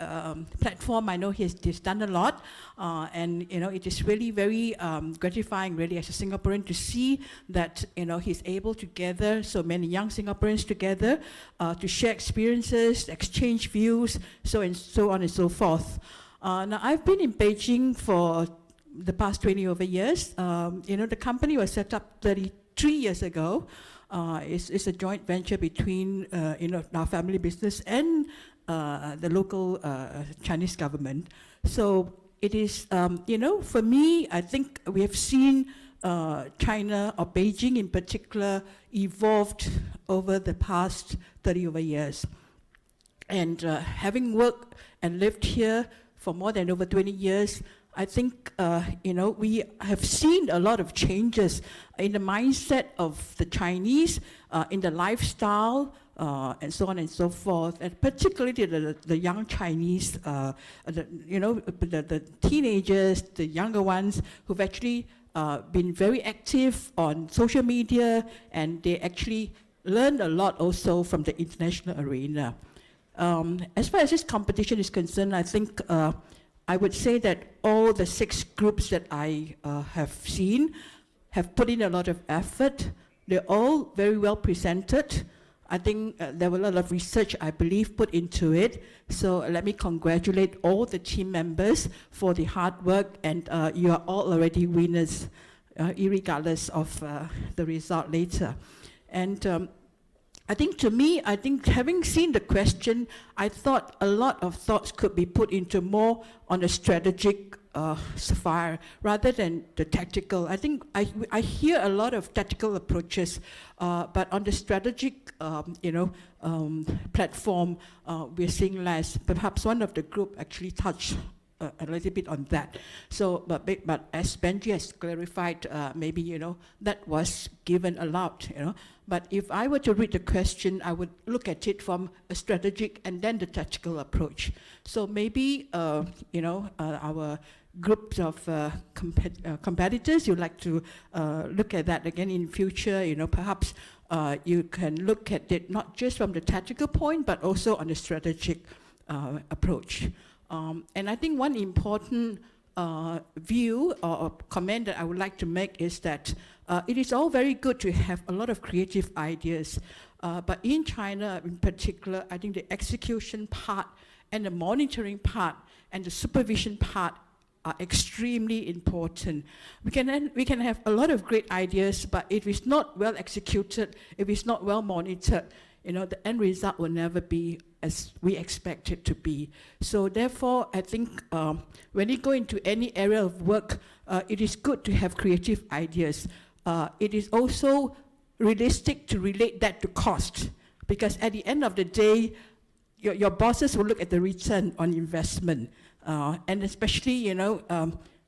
platform. I know he's done a lot, and it is really very gratifying, really, as a Singaporean, to see that he's able to gather so many young Singaporeans together to share experiences, exchange views, so on and so forth. Now, I've been in Beijing for the past 20 over years. The company was set up 33 years ago. It's a joint venture between our family business and the local Chinese government. So it is, for me, I think we have seen China, or Beijing in particular, evolved over the past 30 over years. And having worked and lived here for more than over 20 years, I think, we have seen a lot of changes in the mindset of the Chinese, in the lifestyle, and so on and so forth, and particularly the young Chinese, the teenagers, the younger ones who've actually been very active on social media, and they actually learned a lot also from the international arena. As far as this competition is concerned, I think I would say that all the 6 groups that I have seen have put in a lot of effort. They're all very well presented. I think there were a lot of research, I believe, put into it. So let me congratulate all the team members for the hard work, and you are all already winners, irregardless of the result later. And I think, to me, having seen the question, I thought a lot of thoughts could be put into more on a strategic sapphire rather than the tactical. I think I hear a lot of tactical approaches, but on the strategic, platform, we're seeing less. Perhaps one of the group actually touched a little bit on that. So, but as Benji has clarified, maybe that was given aloud. But if I were to read the question, I would look at it from a strategic and then the tactical approach. So maybe our groups of competitors, you'd like to look at that again in future. Perhaps you can look at it not just from the tactical point, but also on the strategic approach. And I think one important view or comment that I would like to make is that it is all very good to have a lot of creative ideas, but in China in particular, I think the execution part and the monitoring part and the supervision part are extremely important. We can have a lot of great ideas, but if it's not well executed, if it's not well monitored, the end result will never be as we expect it to be. So therefore, I think when you go into any area of work, it is good to have creative ideas. It is also realistic to relate that to cost, because at the end of the day, your bosses will look at the return on investment. And especially,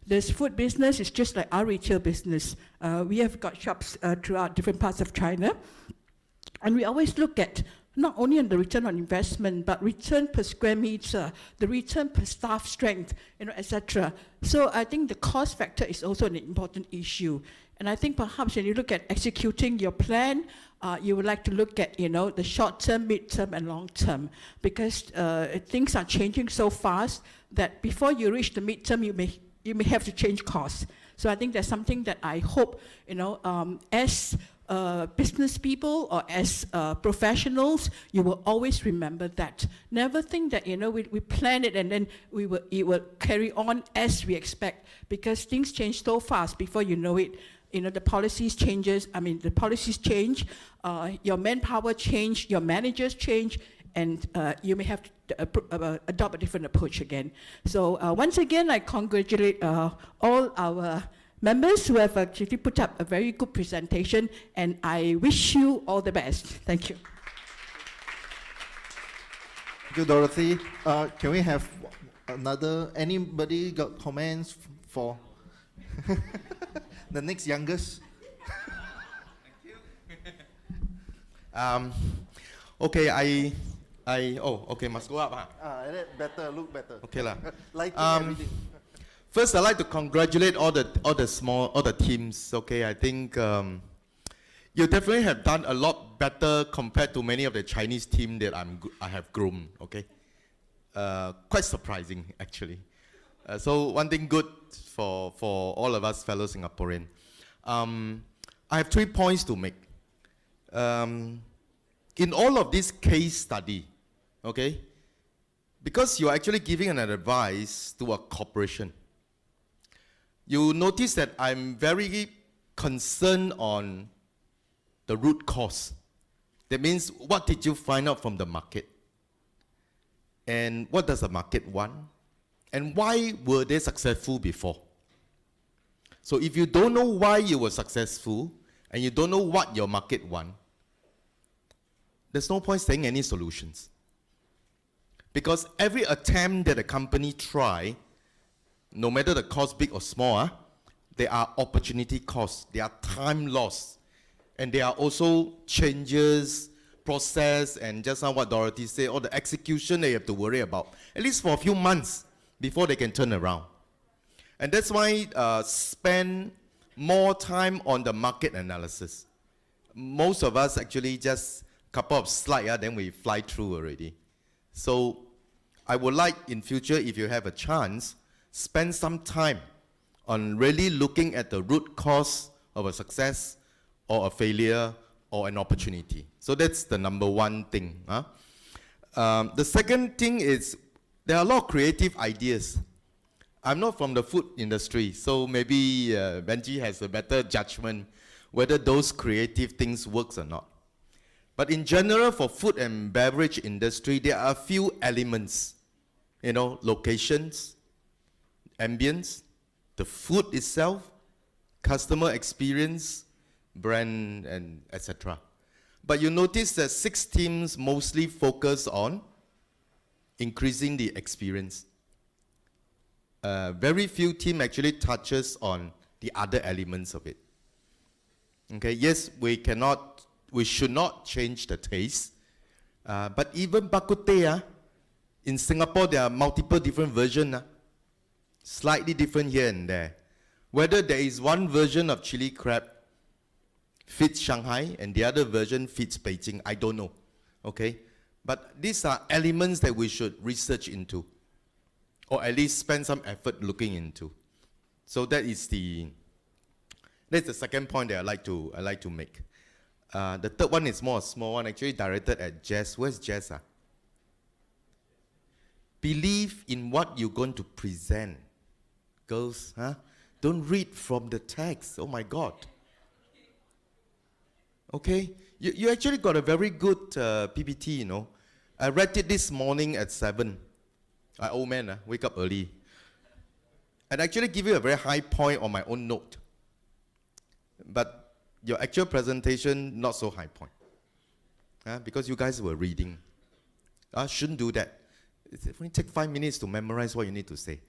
this food business is just like our retail business. We have got shops throughout different parts of China. And we always look at not only on the return on investment, but return per square meter, the return per staff strength, etc. So I think the cost factor is also an important issue. And I think perhaps when you look at executing your plan, you would like to look at, the short term, mid term, and long term, because things are changing so fast that before you reach the mid term, you may have to change course. So I think that's something that I hope, as business people or as professionals, you will always remember that. Never think that, we plan it and then it will carry on as we expect, because things change so fast before you know it. The policies change, your manpower change, your managers change, and you may have to adopt a different approach again. So once again, I congratulate all our members who have actually put up a very good presentation, and I wish you all the best. Thank you. Thank you, Dorothy. Can we have anybody got comments for the next youngest? Okay, okay, must go up, huh? Better, look better. Okay lah. Lighting, everything. First, I'd like to congratulate all the teams. Okay, I think you definitely have done a lot better compared to many of the Chinese team that I have grown. Okay, quite surprising actually. So one thing good for all of us fellow Singaporean. I have 3 points to make. In all of this case study, okay, because you're actually giving an advice to a corporation, you notice that I'm very concerned on the root cause. That means, what did you find out from the market? And what does the market want? And why were they successful before? So if you don't know why you were successful, and you don't know what your market want, there's no point saying any solutions. Because every attempt that a company try, no matter the cost big or small, there are opportunity costs, there are time loss, and there are also changes, process, and just now what Dorothy said, all the execution they have to worry about, at least for a few months before they can turn around. And that's why spend more time on the market analysis. Most of us actually just couple of slides, then we fly through already. So I would like in future, if you have a chance, spend some time on really looking at the root cause of a success or a failure or an opportunity. So that's the number one thing. The second thing is there are a lot of creative ideas. I'm not from the food industry, so maybe Benji has a better judgment whether those creative things works or not. But in general, for food and beverage industry, there are a few elements, locations, ambience, the food itself, customer experience, brand, and etc. But you notice that 6 teams mostly focus on increasing the experience. Very few team actually touches on the other elements of it. Okay, yes, we should not change the taste. But even bak kut teh, in Singapore, there are multiple different versions, slightly different here and there. Whether there is one version of chili crab, fits Shanghai and the other version fits Beijing. I don't know. Okay? But these are elements that we should research into, or at least spend some effort looking into. So that's the second point that I like to make. The third one is more a small one, actually directed at Jess. Where's Jess? Believe in what you're going to present. Girls, don't read from the text. Oh my God. Okay? You actually got a very good PPT, you know. I read it this morning at 7. Old man, wake up early. And actually give you a very high point on my own note. But your actual presentation, not so high point. Because you guys were reading. Shouldn't do that. It only take 5 minutes to memorize what you need to say.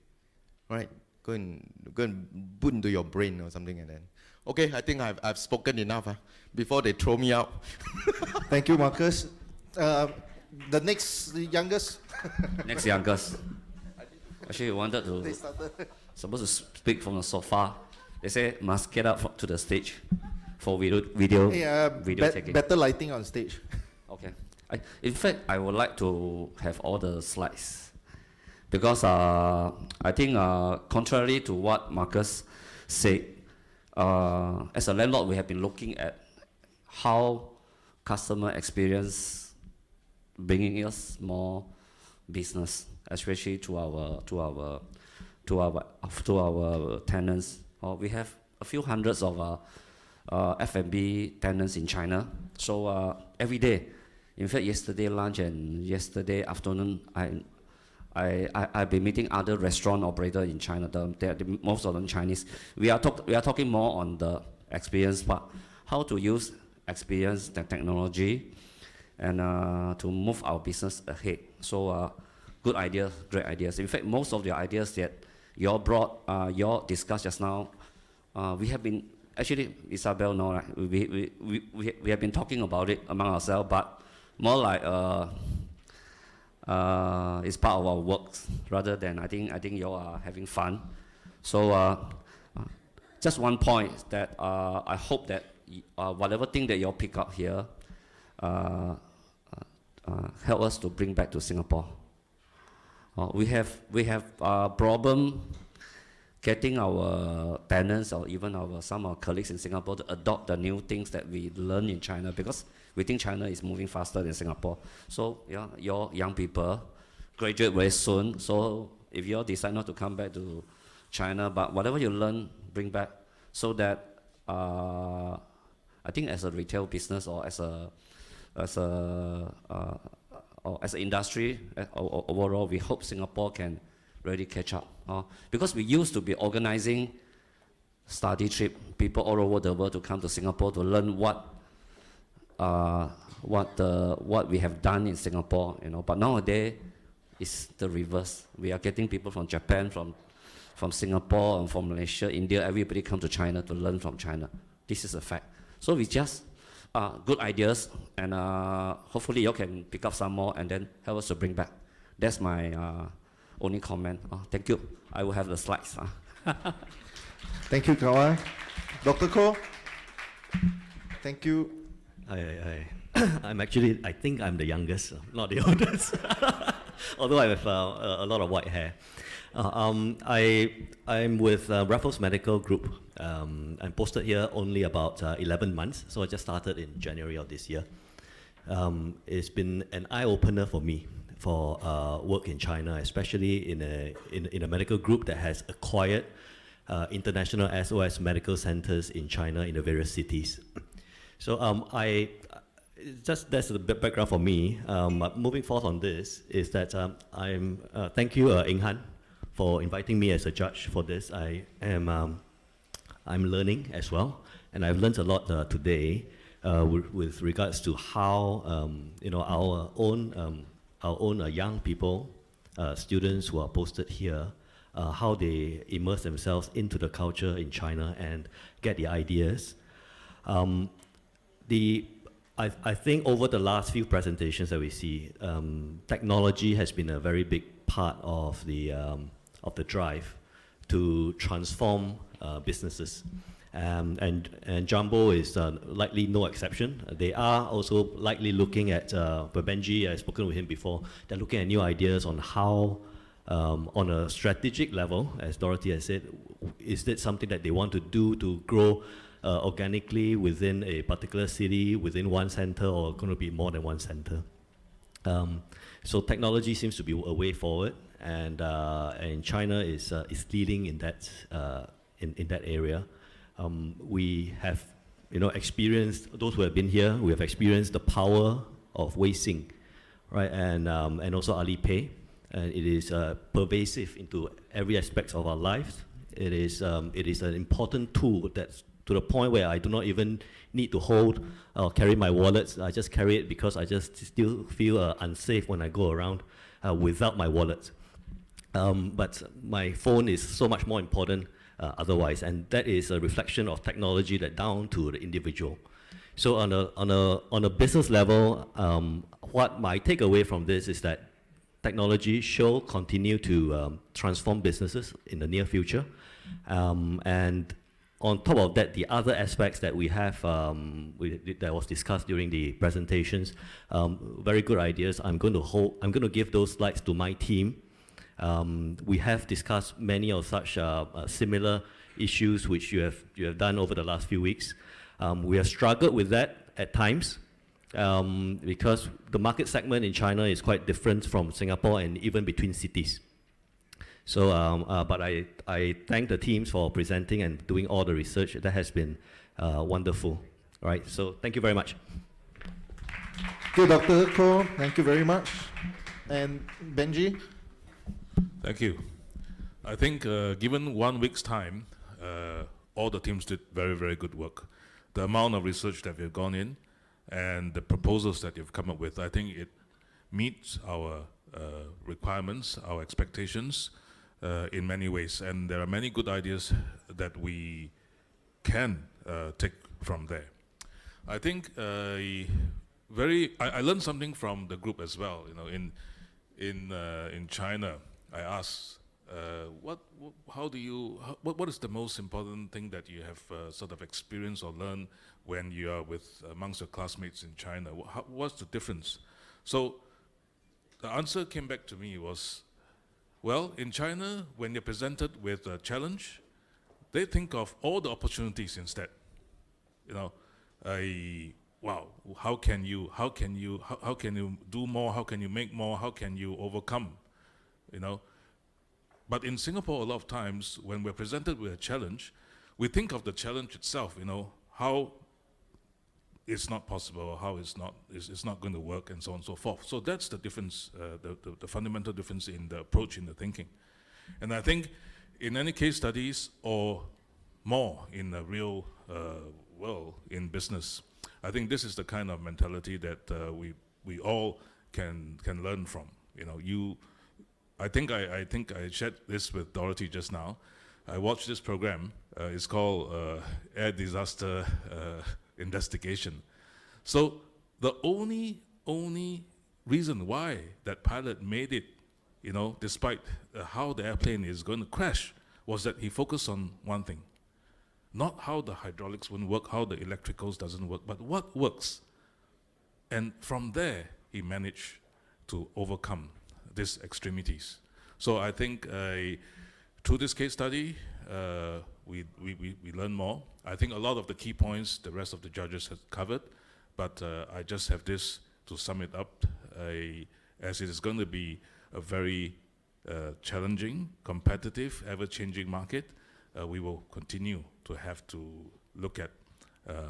Right? Go and put into your brain or something and then. Okay, I think I've spoken enough before they throw me out. Thank you, Marcus. The next youngest. Next youngest. Actually, we wanted to, supposed to speak from the sofa. They say must get up to the stage for video taking. Better lighting on stage. Okay. In fact, I would like to have all the slides because I think contrary to what Marcus said, as a landlord, we have been looking at how customer experience bringing us more business, especially to our tenants. We have a few hundreds of F&B tenants in China. So every day, in fact, yesterday lunch and yesterday afternoon, I've been meeting other restaurant operators in China. Most of them Chinese. We are talking more on the experience part, how to use experience, the technology, and to move our business ahead. So good ideas, great ideas. In fact, most of the ideas that you all brought, you all discussed just now, we have been, actually, Isabel, no, right? We have been talking about it among ourselves, but more like it's part of our work rather than I think you all are having fun. So just one point that I hope that whatever thing that you all pick up here help us to bring back to Singapore. We have a problem getting our tenants or even some of our colleagues in Singapore to adopt the new things that we learn in China because we think China is moving faster than Singapore. So yeah, your young people graduate very soon. So if you all decide not to come back to China, but whatever you learn, bring back so that I think as a retail business or as an industry overall, we hope Singapore can really catch up. Because we used to be organizing study trip, people all over the world to come to Singapore to learn what we have done in Singapore, you know. But nowadays, it's the reverse. We are getting people from Japan, from Singapore, and from Malaysia, India. Everybody come to China to learn from China. This is a fact. So we just good ideas, and hopefully you can pick up some more and then help us to bring back. That's my only comment. Thank you. I will have the slides. Thank you, Kawan. Dr. Koh. Thank you. I think I'm the youngest, not the oldest. Although I have a lot of white hair. I'm with Raffles Medical Group. I'm posted here only about 11 months, so I just started in January of this year. It's been an eye-opener for me for work in China, especially in a medical group that has acquired international SOS medical centers in China in the various cities. So that's the background for me. Moving forth on this is that thank you, Eng Han, for inviting me as a judge for this. I'm learning as well, and I've learned a lot today with regards to how our own young people, students who are posted here, how they immerse themselves into the culture in China and get the ideas. I think over the last few presentations that we see, technology has been a very big part of the drive to transform businesses. And Jumbo is likely no exception. They are also likely looking at, Benji, I've spoken with him before, they're looking at new ideas on how, on a strategic level, as Dorothy has said, is that something that they want to do to grow organically within a particular city, within one center, or going to be more than one center? So technology seems to be a way forward, and China is leading in that area. We have, experienced, those who have been here, we have experienced the power of Weixin, right, and also Alipay. And it is pervasive into every aspect of our lives. It is an important tool that's to the point where I do not even need to hold or carry my wallets. I just carry it because I just still feel unsafe when I go around without my wallet. But my phone is so much more important otherwise, and that is a reflection of technology that down to the individual. So on a business level, what my takeaway from this is that technology shall continue to transform businesses in the near future, and on top of that, the other aspects that we have that was discussed during the presentations, very good ideas. I'm going to give those slides to my team. We have discussed many of such similar issues which you have done over the last few weeks. We have struggled with that at times because the market segment in China is quite different from Singapore and even between cities. So, but I thank the teams for presenting and doing all the research. That has been wonderful. All right, so thank you very much. Good, Dr. Koh. Thank you very much. And Benji? Thank you. I think given 1 week's time, all the teams did very, very good work. The amount of research that we've gone in and the proposals that you've come up with, I think it meets our requirements, our expectations in many ways. And there are many good ideas that we can take from there. I think I learned something from the group as well. In China, I asked, what is the most important thing that you have sort of experienced or learned when you are amongst your classmates in China? What's the difference? So the answer came back to me was, well, in China, when you're presented with a challenge, they think of all the opportunities instead. Wow, how can you do more? How can you make more? How can you overcome? But in Singapore, a lot of times when we're presented with a challenge, we think of the challenge itself. How it's not possible, how it's not going to work, and so on and so forth. So that's the difference, the fundamental difference in the approach, in the thinking. And I think in any case studies or more in the real world, in business, I think this is the kind of mentality that we all can learn from. I think I shared this with Dorothy just now. I watched this program. It's called Air Disaster Investigation. So the only reason why that pilot made it, despite how the airplane is going to crash, was that he focused on one thing. Not how the hydraulics wouldn't work, how the electricals doesn't work, but what works. And from there, he managed to overcome these extremities. So I think through this case study, we learn more. I think a lot of the key points the rest of the judges have covered, but I just have this to sum it up, as it is going to be a very challenging, competitive, ever-changing market. We will continue to have to look at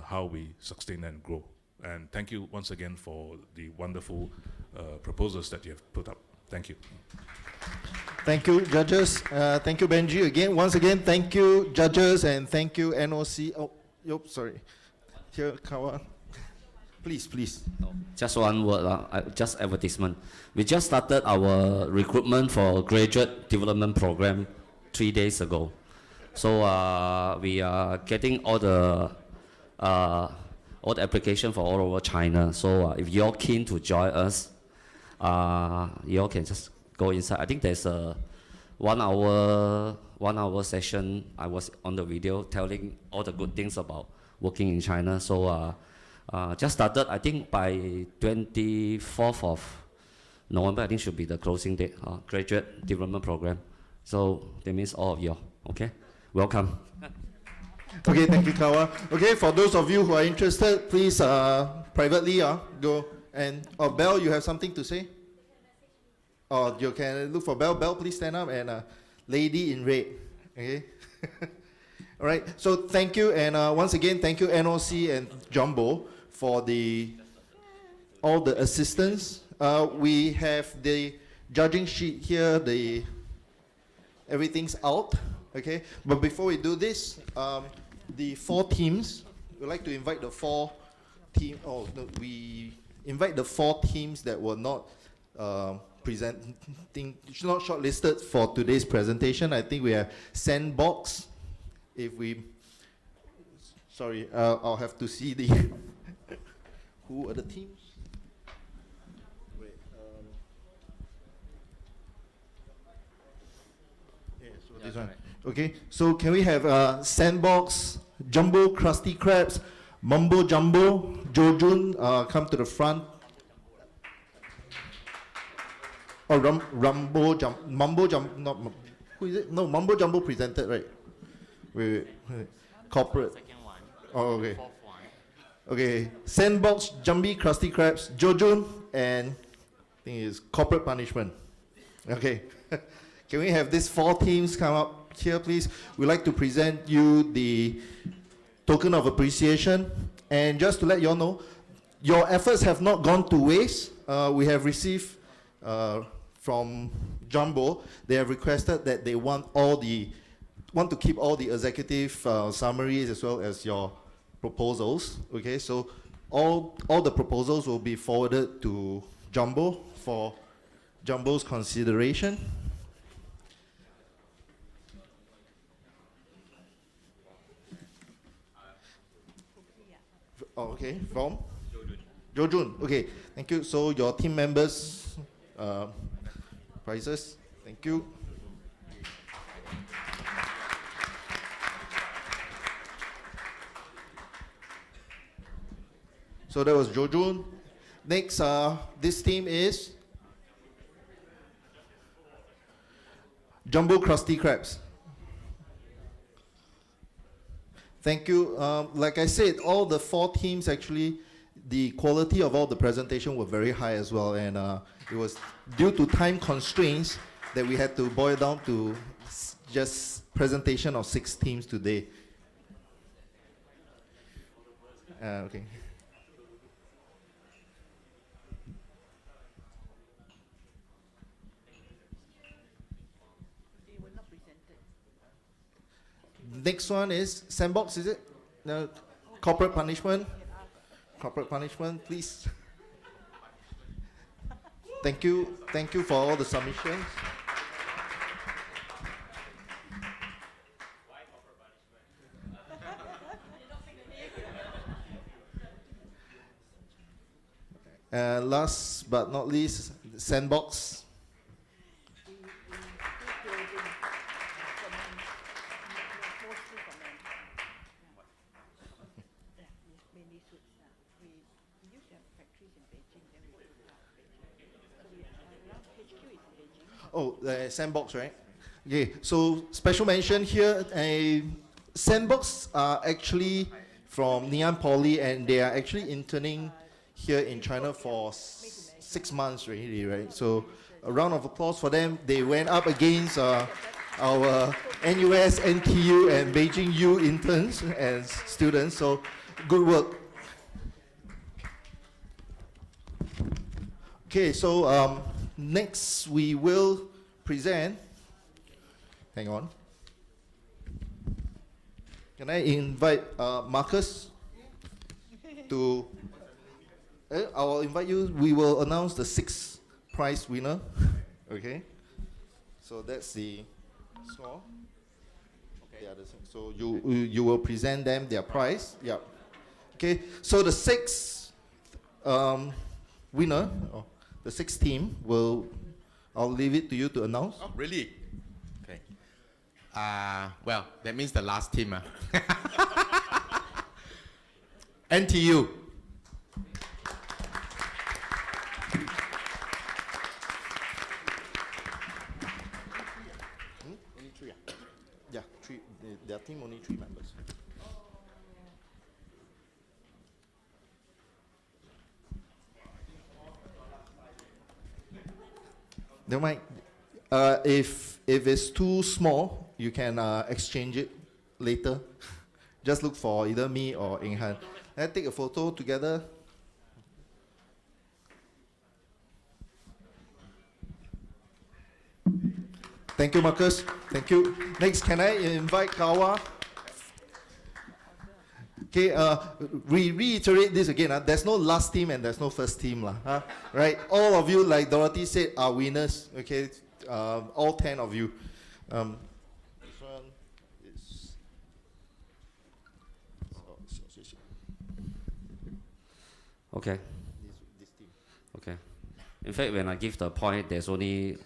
how we sustain and grow. And thank you once again for the wonderful proposals that you have put up. Thank you. Thank you, judges. Thank you, Benji. Once again, thank you, judges, and thank you, NOC. Oh, yep, sorry. Here, Kawan. Please. Just one word, just advertisement. We just started our recruitment for graduate development program 3 days ago. So we are getting all the application for all over China. So if you're keen to join us, you all can just go inside. I think there's a 1 hour session. I was on the video telling all the good things about working in China. So just started, I think by 24th of November, I think should be the closing date, graduate development program. So that means all of you, okay? Welcome. Okay, thank you, Kawa. Okay, for those of you who are interested, please privately go and, Belle, you have something to say? Or you can look for Belle. Belle, please stand up, and lady in red. Okay. All right. So thank you, and once again, thank you NOC and Jumbo for all the assistance. We have the judging sheet here. Everything's out. Okay. But before we do this, the 4 teams. We'd like to invite the 4 teams. Oh no, we invite the 4 teams that were not presenting, not shortlisted for today's presentation. I think we have Sandbox. Sorry, I'll have to see the who are the teams? Wait, so this one. Okay, so can we have Sandbox, Jumbo Krusty Krabs, Mumbo Jumbo, Jojun come to the front. Oh, Mumbo Jumbo, not, who is it? No, Mumbo Jumbo presented, right? Wait. Corporate. Oh, okay. Okay, Sandbox, Jumby, Krusty Krabs, Jojun, and I think it's Corporate Punishment. Okay. Can we have these 4 teams come up here, please? We'd like to present you the token of appreciation. And just to let you all know, your efforts have not gone to waste. We have received from Jumbo, they have requested that they want to keep all the executive summaries as well as your proposals. Okay, so all the proposals will be forwarded to Jumbo for Jumbo's consideration. Oh, okay, from Jojun. Okay, thank you. So your team members' prizes. Thank you. So that was Jojun. Next, this team is Jumbo Krusty Krabs. Thank you. Like I said, all the 4 teams actually, the quality of all the presentation were very high as well, and it was due to time constraints that we had to boil down to just presentation of 6 teams today. Okay. Next one is Sandbox, is it? No, Corporate Punishment. Corporate Punishment, please. Thank you for all the submissions. Last but not least, Sandbox. Oh, Sandbox, right? Okay, so special mention here, Sandbox are actually from Ngee Poly, and they are actually interning here in China for 6 months already, right? So a round of applause for them. They went up against our NUS, NTU, and Beijing U interns and students, so good work. Okay, so next we will present, hang on. Can I invite Marcus to, I will invite you, we will announce the 6th prize winner, okay? So that's the score. Okay. Yeah, so you will present them their prize, yeah. Okay, so the 6th winner, the 6th team I'll leave it to you to announce. Oh, really? Well, that means the last team. NTU. Only three. Yeah, three. Their team only 3 members. Never mind. If it's too small, you can exchange it later. Just look for either me or Inghan. Let's take a photo together. Thank you, Marcus. Thank you. Next, can I invite Kawa? Okay, reiterate this again. There's no last team and there's no first team. Right? All of you, like Dorothy said, are winners. Okay, all 10 of you. This one is... Okay. This team. Okay. In fact, when I give the point, there's only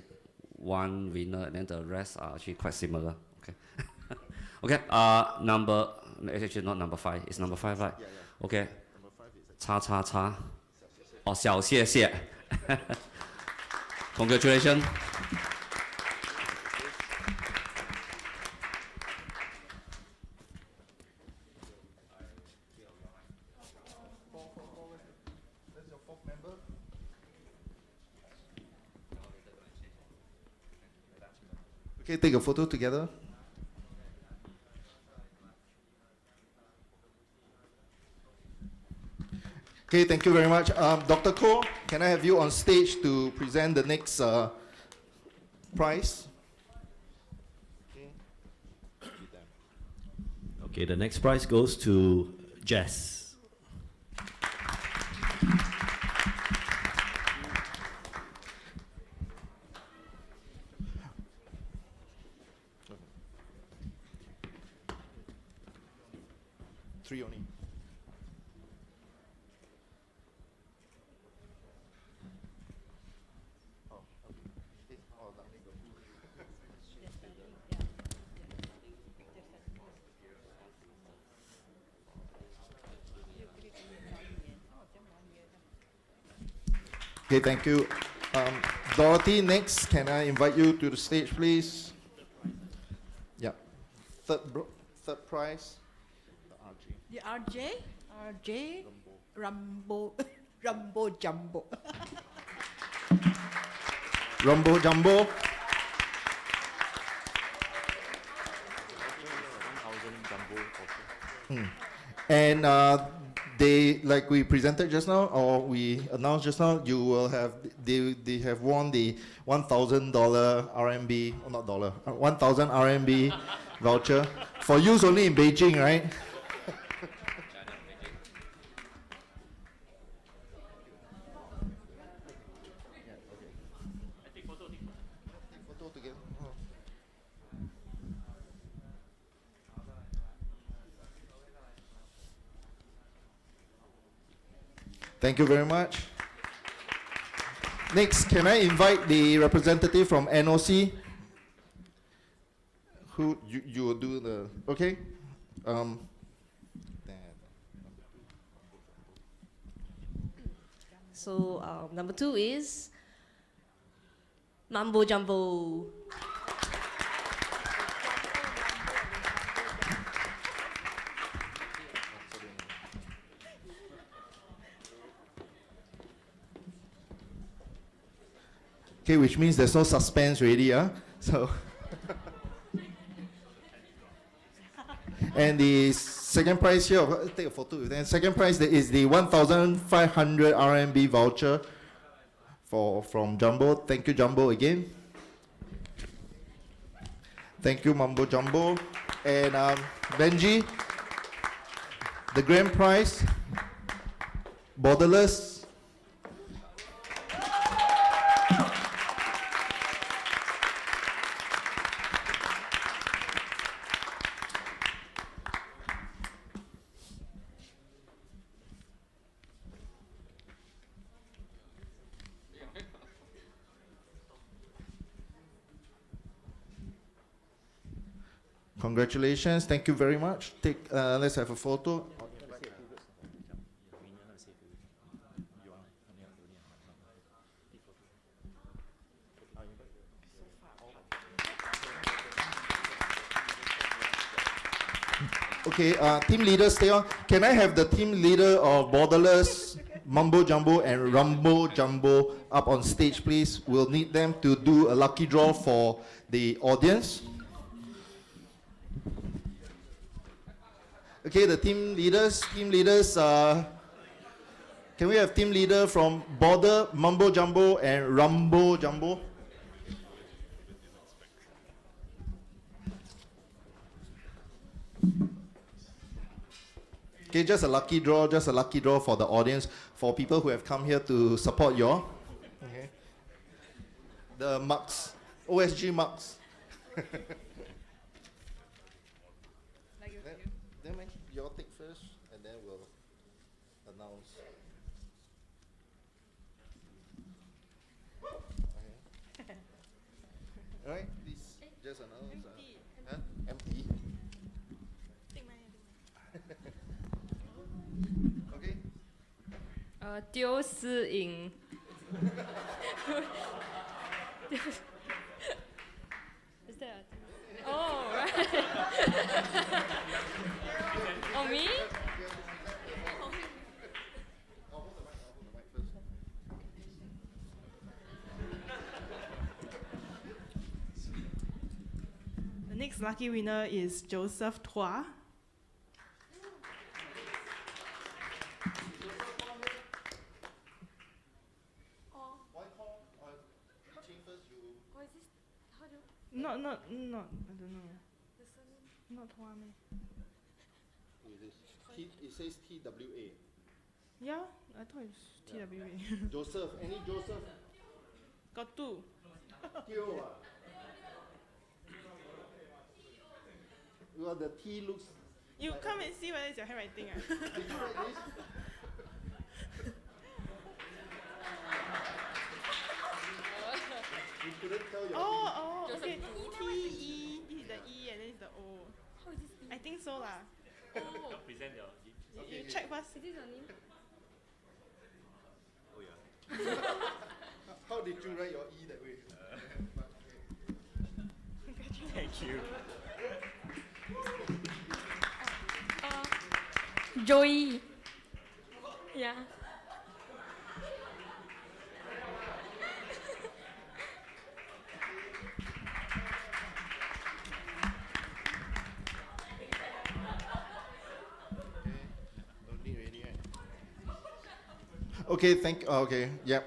one winner, and then the rest are actually quite similar. Okay. Okay. Actually not number 5. It's number 5, right? Yeah, yeah. Okay. Number 5 is... 叉叉叉. Oh, 小谢谢. Congratulations. That's your 4th member. Okay, take a photo together. Okay, thank you very much. Dr. Koh, can I have you on stage to present the next prize? Okay, the next prize goes to Jess. Three only. Okay, thank you. Dorothy, next, can I invite you to the stage, please? Yeah. Third prize. The RJ Rumbo Jumbo. Rumbo Jumbo. And they, like we presented just now, or we announced just now, you will have, they have won the $1,000 RMB, oh not dollar, 1,000 RMB voucher for use only in Beijing, right? Thank you very much. Next, can I invite the representative from NOC? Who you will do the, okay? So number 2 is Mambo Jumbo. Okay, which means there's no suspense already, So, and the second prize here, take a photo with them. Second prize is the 1,500 RMB voucher from Jumbo. Thank you, Jumbo, again. Thank you, Mambo Jumbo. And Benji, the grand prize, Borderless. Congratulations. Thank you very much. Let's have a photo. Okay, team leaders, stay on. Can I have the team leader of Borderless, Mumbo Jumbo, and Rumbo Jumbo up on stage, please? We'll need them to do a lucky draw for the audience. Okay, the team leaders, can we have team leader from Border, Mumbo Jumbo, and Rumbo Jumbo? Okay, just a lucky draw for the audience, for people who have come here to support you all. Okay. The marks, OSG marks. Then you all take first, and then we'll announce. Okay. All right, please just announce. Empty. Okay. 丢失影。Is that? Oh, right. Oh, me? The next lucky winner is Joseph Tua. Not, I don't know. Not Tua me. It says TWA. Yeah, I thought it was TWA. Joseph, any Joseph? Got two. Well, the T looks. You come and see whether it's your handwriting. Did you write this? You couldn't tell your okay. T-E, this is the E and then it's the O. How is this? I think so lah. Oh. Present your You check first. Is this your name? Oh yeah. How did you write your E that way? Thank you. Joey. Yeah. Okay, okay, yep.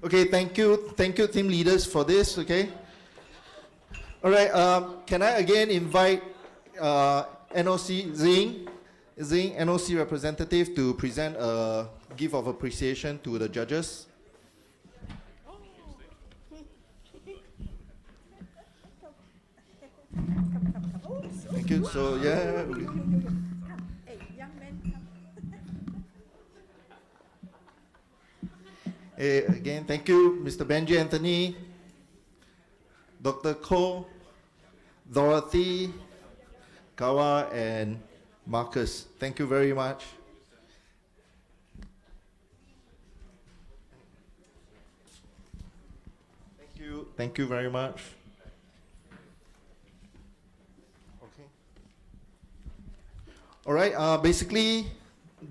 Okay, thank you, team leaders, for this, okay? All right, can I again invite NOC Zing, NOC representative, to present a gift of appreciation to the judges? Thank you. So yeah. Hey, young man, Again, thank you, Mr. Benji Anthony, Dr. Ko, Dorothy, Kawa, and Marcus. Thank you very much. Thank you very much. All right, basically,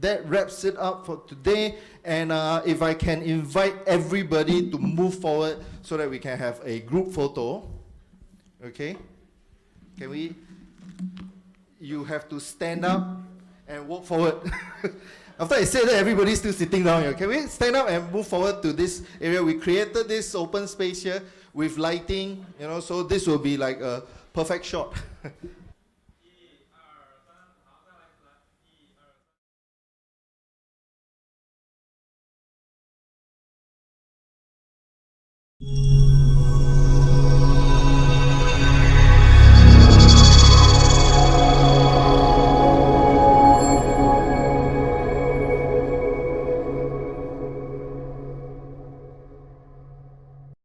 that wraps it up for today. And if I can invite everybody to move forward so that we can have a group photo. Okay? Can we? You have to stand up and walk forward. After I said that, everybody's still sitting down here. Can we stand up and move forward to this area? We created this open space here with lighting, so this will be like a perfect shot. You